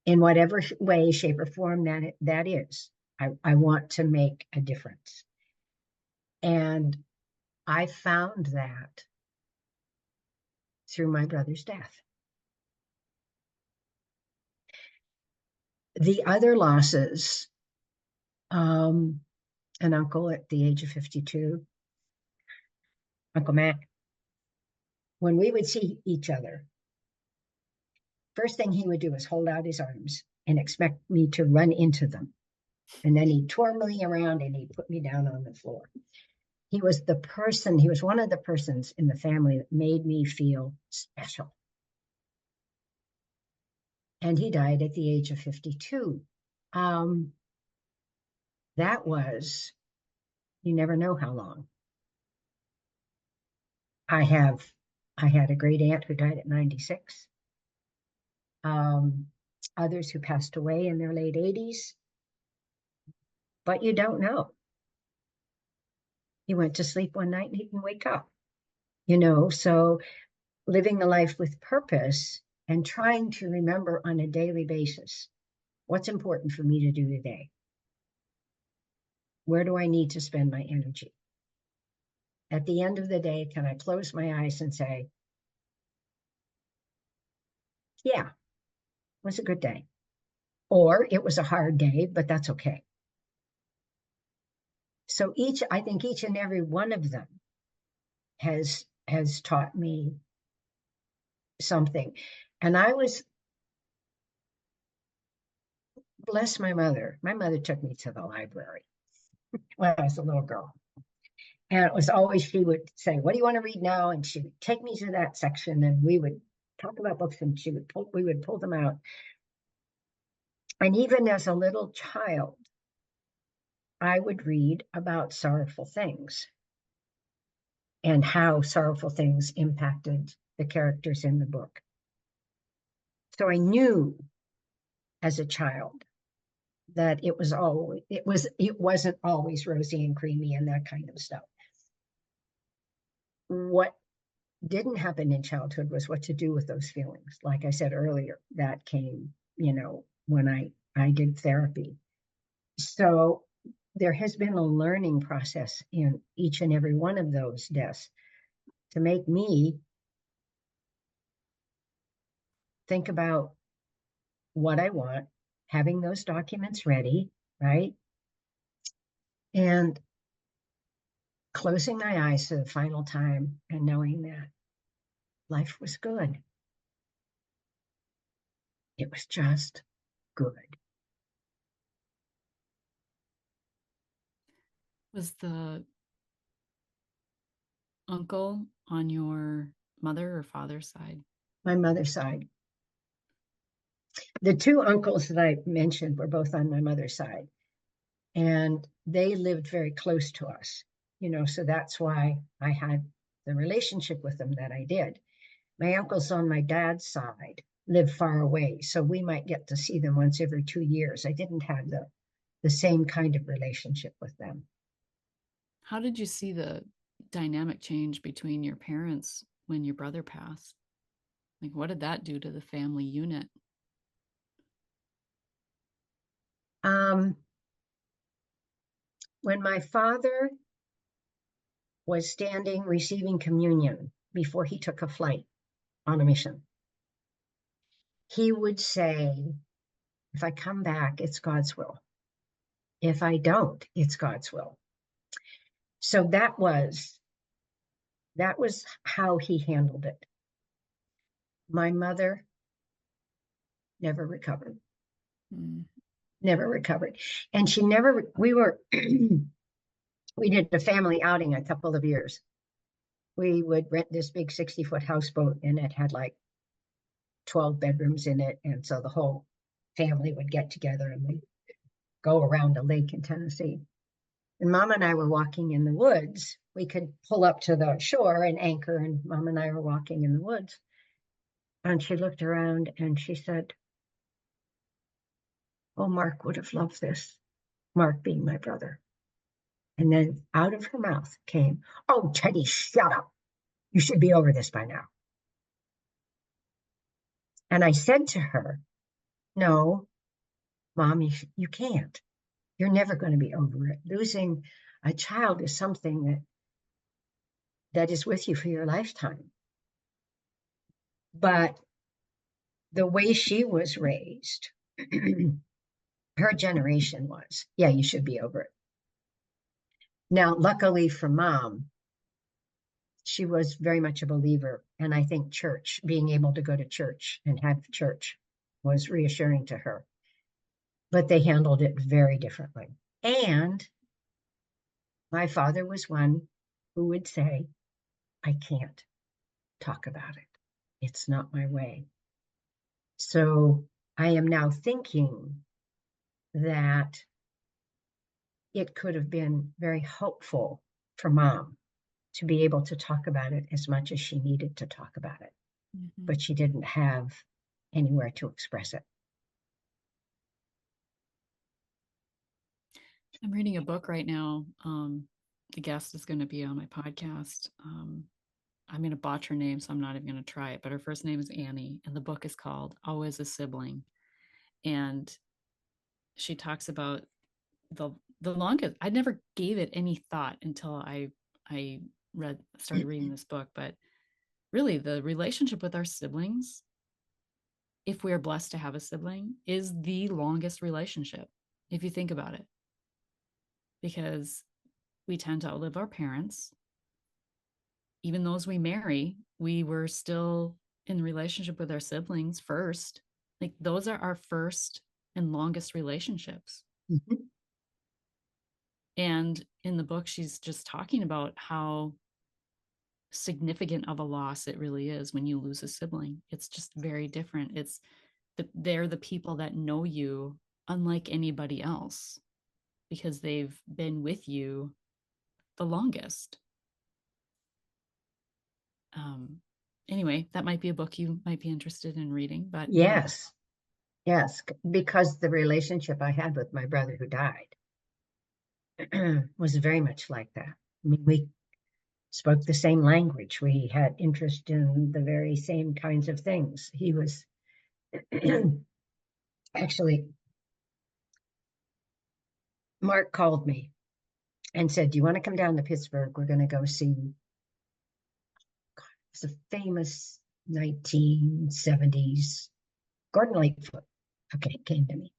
In whatever way, shape, or form that is, I want to make a difference. And I found that through my brother's death. The other losses, an uncle at the age of 52, Uncle Mac, when we would see each other, first thing he would do is hold out his arms and expect me to run into them. And then he'd twirl me around and he'd put me down on the floor. He was one of the persons in the family that made me feel special. And he died at the age of 52. That was, you never know how long. I had a great aunt who died at 96. Others who passed away in their late 80s. But you don't know. He went to sleep one night and he didn't wake up. So living a life with purpose and trying to remember on a daily basis, what's important for me to do today? Where do I need to spend my energy? At the end of the day, can I close my eyes and say, yeah, it was a good day. Or it was a hard day, but that's okay. So I think each and every one of them has taught me something. And I was, bless my mother. My mother took me to the library when I was a little girl. And it was always, she would say, what do you want to read now? And she would take me to that section and we would talk about books and we would pull them out. And even as a little child, I would read about sorrowful things and how sorrowful things impacted the characters in the book. So I knew as a child that it wasn't always rosy and creamy and that kind of stuff. What didn't happen in childhood was what to do with those feelings. Like I said earlier, that came, when I did therapy. So there has been a learning process in each and every one of those deaths to make me think about what I want, having those documents ready, right? And closing my eyes for the final time and knowing that life was good. It was just good. Was the uncle on your mother or father's side? My mother's side. The two uncles that I mentioned were both on my mother's side. And they lived very close to us, so that's why I had the relationship with them that I did. My uncles on my dad's side lived far away, so we might get to see them once every 2 years. I didn't have the same kind of relationship with them. How did you see the dynamic change between your parents when your brother passed? Like, what did that do to the family unit? When my father was standing receiving communion before he took a flight on a mission, he would say, if I come back, it's God's will. If I don't, it's God's will. So that was how he handled it. My mother never recovered. Never recovered. And we did a family outing a couple of years. We would rent this big 60-foot houseboat and it had like 12 bedrooms in it. And so the whole family would get together and we'd go around a lake in Tennessee. And Mom and I were walking in the woods. We could pull up to the shore and anchor, and Mom and I were walking in the woods. And she looked around and she said, oh, Mark would have loved this. Mark being my brother. And then out of her mouth came, oh, Teddy, shut up. You should be over this by now. And I said to her, no, Mom, you can't. You're never going to be over it. Losing A child is something that is with you for your lifetime. But the way she was raised, her generation was, yeah, you should be over it. Now, luckily for mom, she was very much a believer. And I think church, being able to go to church and have church was reassuring to her. But they handled it very differently. And my father was one who would say, I can't talk about it. It's not my way. So I am now thinking that it could have been very hopeful for mom to be able to talk about it as much as she needed to talk about it, Mhm. but she didn't have anywhere to express it. I'm reading a book right now. The guest is going to be on my podcast. I'm going to botch her name, so I'm not even going to try it. But her first name is Annie, and the book is called Always a Sibling. And she talks about the the longest. I never gave it any thought until I started reading this book. But really, the relationship with our siblings, if we are blessed to have a sibling, is the longest relationship. If you think about it, because we tend to outlive our parents. Even those we marry, we were still in relationship with our siblings first. Like those are our first and longest relationships. Mhm. And in the book, she's just talking about how significant of a loss it really is when you lose a sibling. It's just very different. They're the people that know you unlike anybody else because they've been with you the longest. Um, anyway, that might be a book you might be interested in reading, but yeah. Yes, yes, because the relationship I had with my brother who died was very much like that. I mean, we spoke the same language. We had interest in the very same kinds of things. He was actually, Mark called me and said, do you want to come down to Pittsburgh? We're going to go see it's a famous 1970s Gordon Lightfoot. Okay, came to me.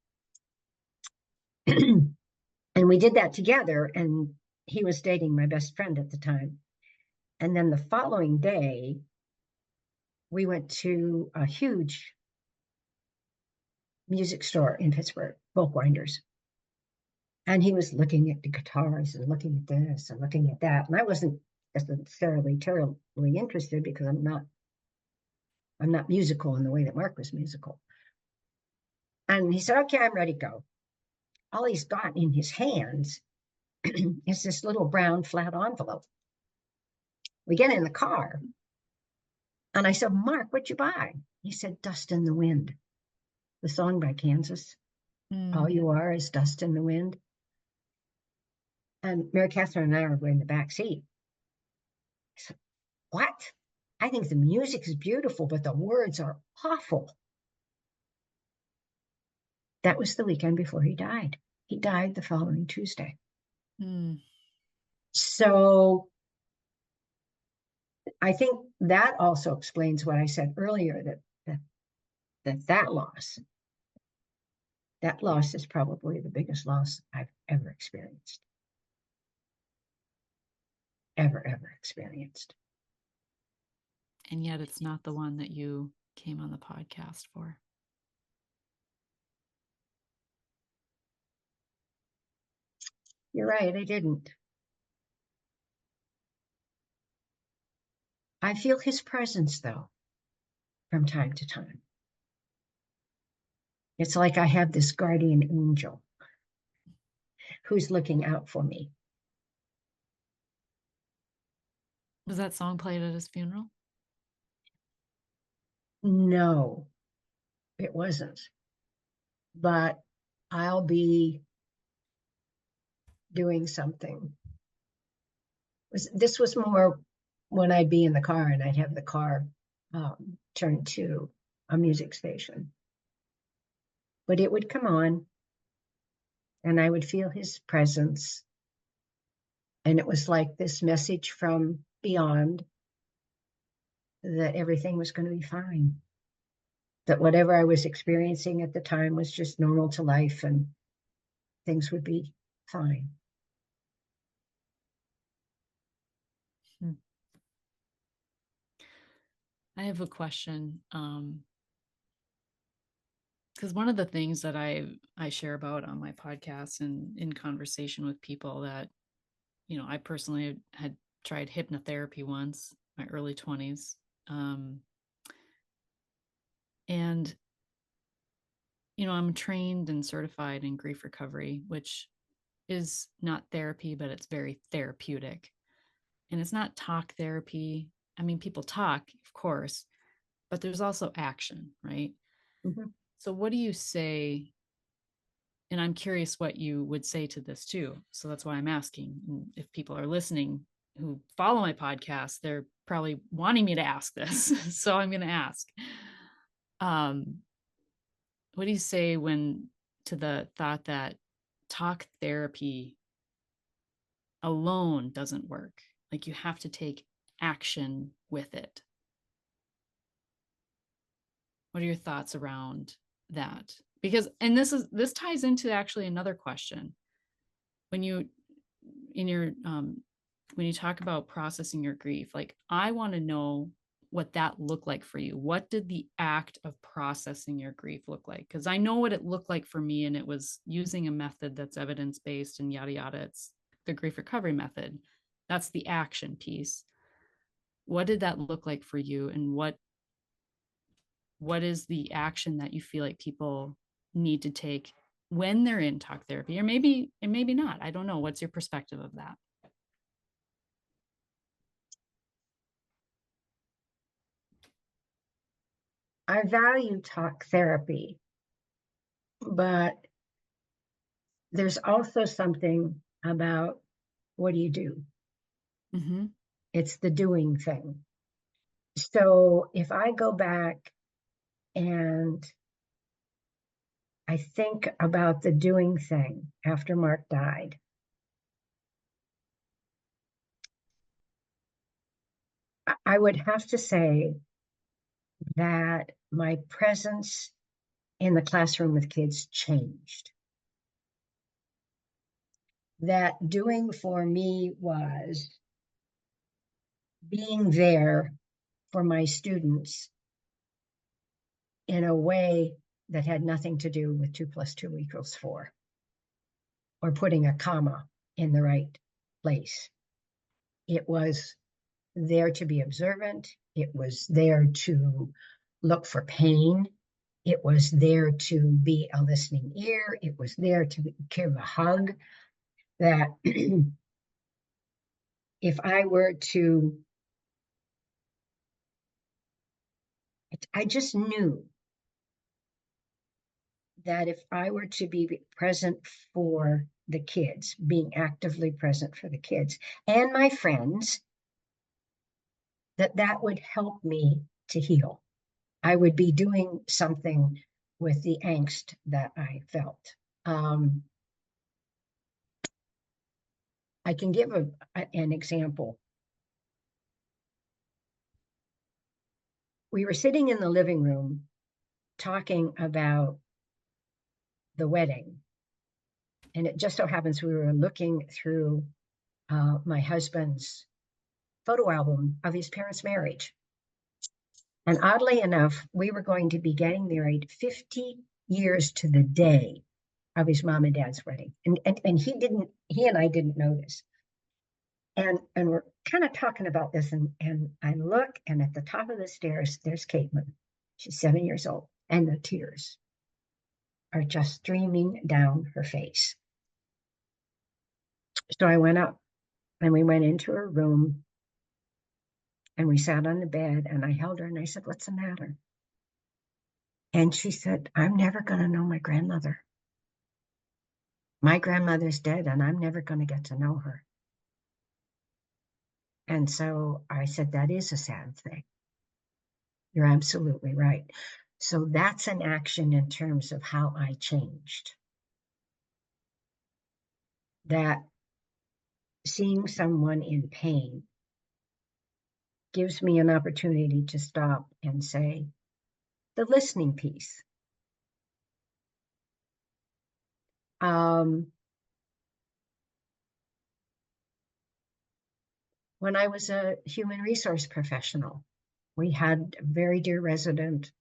And we did that together. And he was dating my best friend at the time. And then the following day, we went to a huge music store in Pittsburgh, Folkwinders. And he was looking at the guitars and looking at this and looking at that. And I wasn't necessarily terribly interested because I'm not musical in the way that Mark was musical. And he said, okay, I'm ready to go. All he's got in his hands is this little brown flat envelope. We get in the car and I said, Mark, what'd you buy? He said, Dust in the Wind, the song by Kansas. All Mm. you are is dust in the wind. And Mary Catherine and I were in the back seat. I said, what? I think the music is beautiful, but the words are awful. That was the weekend before he died. He died the following Tuesday. Mm. So I think that also explains what I said earlier that loss is probably the biggest loss I've ever experienced. Ever experienced. And yet it's not the one that you came on the podcast for. You're right, I didn't. I feel his presence, though, from time to time. It's like I have this guardian angel who's looking out for me. Was that song played at his funeral? No, it wasn't. But I'll be doing something. This was more when I'd be in the car and I'd have the car turned to a music station. But it would come on and I would feel his presence And it was like this message from beyond that everything was going to be fine, that whatever I was experiencing at the time was just normal to life and things would be fine. Hmm. I have a question. Because one of the things that I share about on my podcast and in conversation with people that, I personally had tried hypnotherapy once, my early 20s. Um, and, I'm trained and certified in grief recovery, which is not therapy, but it's very therapeutic. And it's not talk therapy. I mean, people talk, of course, but there's also action, right? Mhm. So, what do you say? And I'm curious what you would say to this too. So that's why I'm asking. And if people are listening who follow my podcast, they're probably wanting me to ask this. So I'm going to ask. Um, what do you say when to the thought that talk therapy alone doesn't work? Like you have to take action with it. What are your thoughts around that? Because and this ties into actually another question. When you in your when you talk about processing your grief, like I want to know what that looked like for you. What did the act of processing your grief look like? Because I know what it looked like for me, and it was using a method that's evidence based and yada yada. It's the grief recovery method. That's the action piece. What did that look like for you, and what is the action that you feel like people need to take when they're in talk therapy, or maybe not? I don't know. What's your perspective of that? I value talk therapy, but there's also something about what do you do? Mm-hmm. It's the doing thing. So if I go back and I think about the doing thing after Mark died, I would have to say that my presence in the classroom with kids changed. That doing for me was being there for my students in a way that had nothing to do with 2 + 2 = 4 or putting a comma in the right place. It was there to be observant. It was there to look for pain. It was there to be a listening ear. It was there to give a hug. That if I were to, I just knew that if I were to be present for the kids, being actively present for the kids and my friends, that that would help me to heal. I would be doing something with the angst that I felt. Um, I can give an example. We were sitting in the living room talking about the wedding, and it just so happens we were looking through my husband's photo album of his parents' marriage. And oddly enough, we were going to be getting married 50 years to the day of his mom and dad's wedding. And he and I didn't know this. And we're kind of talking about this, and I look, and at the top of the stairs, there's Caitlin. She's 7 years old, and the tears are just streaming down her face. So I went up, and we went into her room, and we sat on the bed, and I held her, and I said, "What's the matter?" And she said, "I'm never going to know my grandmother. My grandmother's dead, and I'm never going to get to know her." And so I said, "That is a sad thing. You're absolutely right." So that's an action in terms of how I changed. That seeing someone in pain gives me an opportunity to stop and say, the listening piece. Um, when I was a human resource professional, we had a very dear resident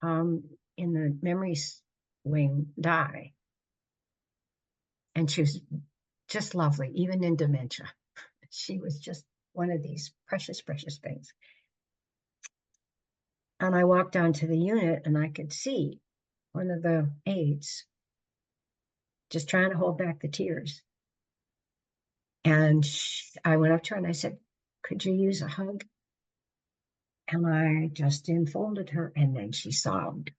in the memories wing die. And she was just lovely, even in dementia. She was just one of these precious, precious things. And I walked onto the unit and I could see one of the aides just trying to hold back the tears. And I went up to her and I said, could you use a hug? And I just enfolded her, and then she sobbed.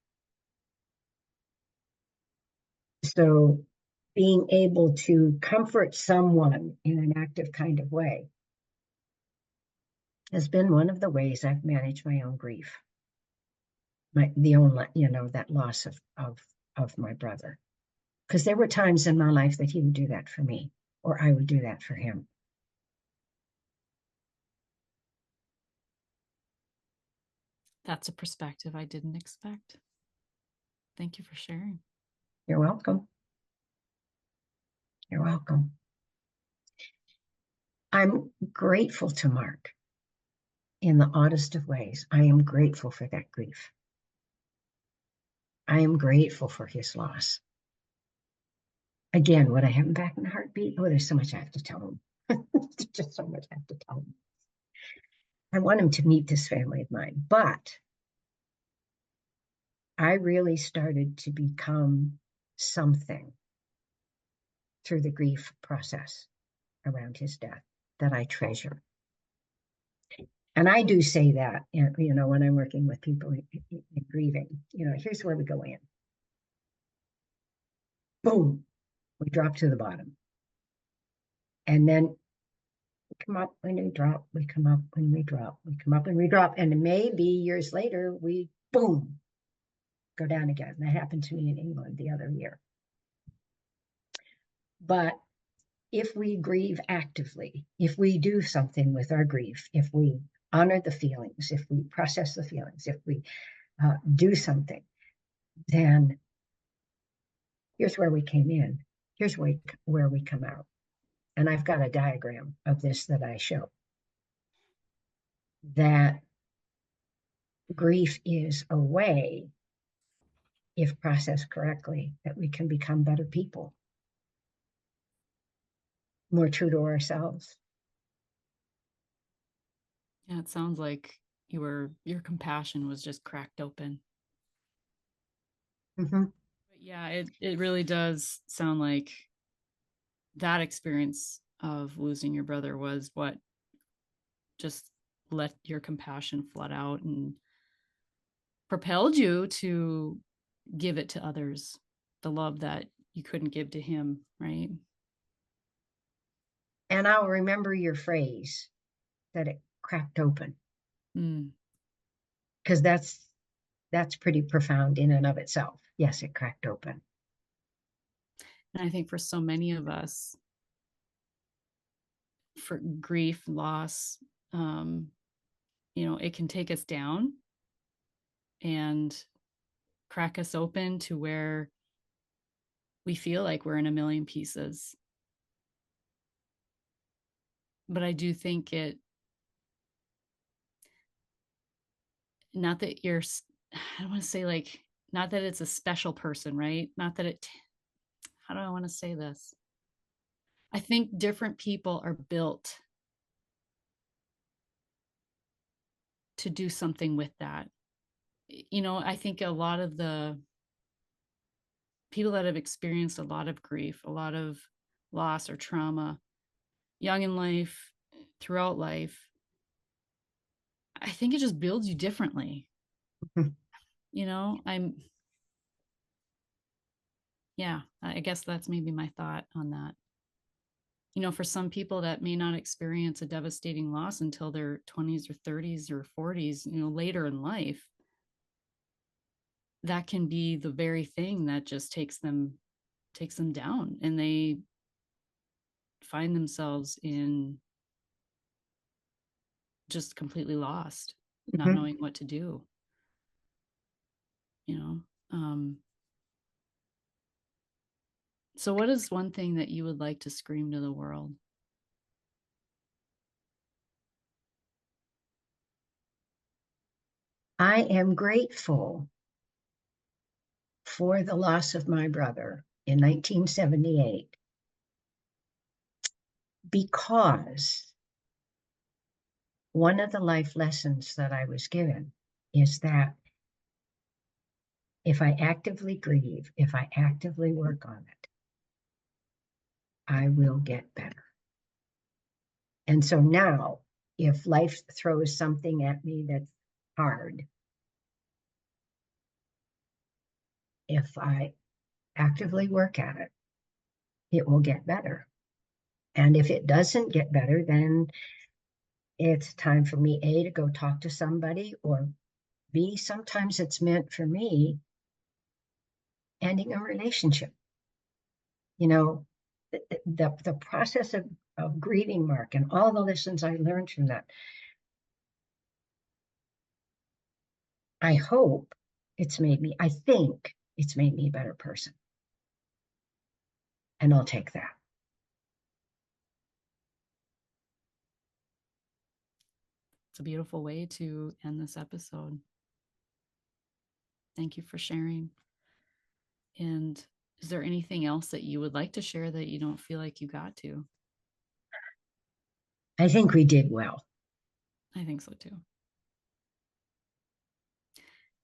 So being able to comfort someone in an active kind of way has been one of the ways I've managed my own grief. That loss of my brother. Because there were times in my life that he would do that for me, or I would do that for him. That's a perspective I didn't expect. Thank you for sharing. You're welcome. You're welcome. I'm grateful to Mark in the oddest of ways. I am grateful for that grief. I am grateful for his loss. Again, would I have him back in a heartbeat? Oh, there's so much I have to tell him. There's just so much I have to tell him. I want him to meet this family of mine, but I really started to become something through the grief process around his death that I treasure. And I do say that, when I'm working with people in grieving, here's where we go in. Boom, we drop to the bottom. And then we come up when we drop, we come up when we drop, we come up and we drop. And maybe years later, we, boom, go down again. That happened to me in England the other year. But if we grieve actively, if we do something with our grief, if we honor the feelings, if we process the feelings, if we do something, then here's where we came in. Here's where we come out. And I've got a diagram of this that I show. That grief is a way, if processed correctly, that we can become better people, more true to ourselves. Yeah, it sounds like your compassion was just cracked open. Mm-hmm. But yeah, it really does sound like that experience of losing your brother was what just let your compassion flood out and propelled you to give it to others, the love that you couldn't give to him, right? And I'll remember your phrase that it cracked open, Mm. because that's pretty profound in and of itself. Yes, it cracked open. And I think for so many of us, for grief, loss, um, it can take us down and crack us open to where we feel like we're in a million pieces. But I do think not that you're, I don't want to say like, not that it's a special person, right? Not that how do I want to say this? I think different people are built to do something with that. I think a lot of the people that have experienced a lot of grief, a lot of loss or trauma, young in life, throughout life, I think it just builds you differently. I'm, yeah, I guess that's maybe my thought on that. For some people that may not experience a devastating loss until their 20s or 30s or 40s, later in life, that can be the very thing that just takes them down, and they find themselves in just completely lost, not Mhm. knowing what to do, you know. So what is one thing that you would like to scream to the world? I am grateful for the loss of my brother in 1978 because one of the life lessons that I was given is that if I actively grieve, if I actively work on it, I will get better. And so now, if life throws something at me that's hard, if I actively work at it, it will get better. And if it doesn't get better, then it's time for me, A, to go talk to somebody, or B, sometimes it's meant for me ending a relationship. You know, the process of grieving, Mark, and all the lessons I learned from that, I hope I think it's made me a better person. And I'll take that. It's a beautiful way to end this episode. Thank you for sharing. And is there anything else that you would like to share that you don't feel like you got to? I think we did well. I think so too.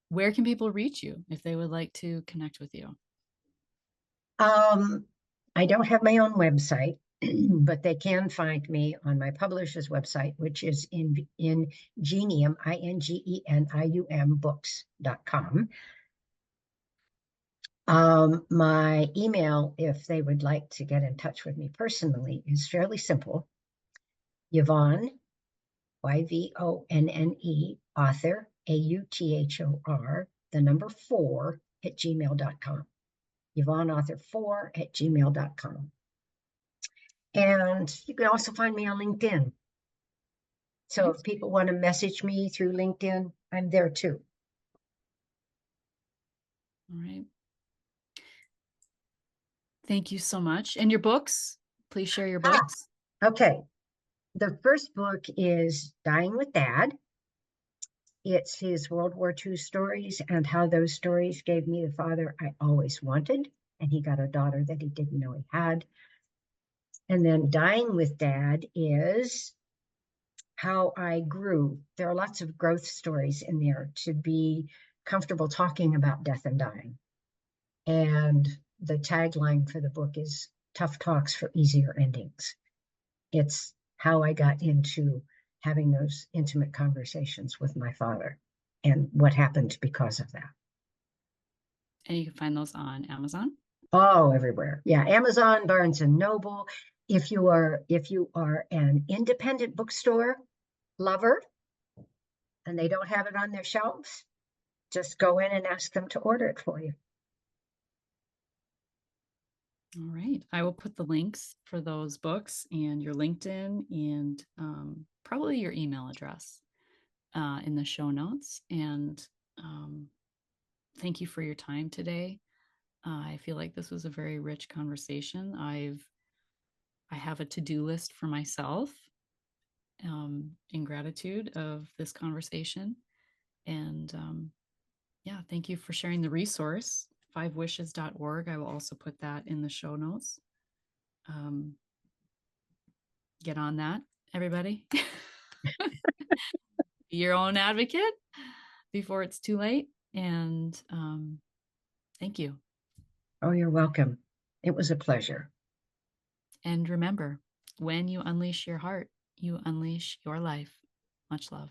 Where can people reach you if they would like to connect with you? I don't have my own website, but they can find me on my publisher's website, which is in Ingenium, INGENIUM books.com. My email, if they would like to get in touch with me personally, is fairly simple. Yvonne, YVONNE, author, AUTHOR, the number 4 at gmail.com. Yvonne author 4 at gmail.com. And you can also find me on LinkedIn. So Okay. if people want to message me through LinkedIn, I'm there too. All right. Thank you so much. And your books, please share your Ah, books. okay. The first book is Dying with Dad. It's his World War II stories and how those stories gave me the father I always wanted. And he got a daughter that he didn't know he had. And then Dying with Dad is how I grew. There are lots of growth stories in there to be comfortable talking about death and dying. And the tagline for the book is Tough Talks for Easier Endings. It's how I got into having those intimate conversations with my father and what happened because of that. And you can find those on Amazon. Oh, everywhere. Yeah, Amazon, Barnes and Noble. If you are an independent bookstore lover and they don't have it on their shelves, just go in and ask them to order it for you. All right. I will put the links for those books and your LinkedIn and probably your email address in the show notes. And thank you for your time today. I feel like this was a very rich conversation. I have a to-do list for myself in gratitude of this conversation. And yeah, thank you for sharing the resource, fivewishes.org. I will also put that in the show notes. Get on that, everybody. Be your own advocate before it's too late. And thank you. Oh, you're welcome. It was a pleasure. And remember, when you unleash your heart, you unleash your life. Much love.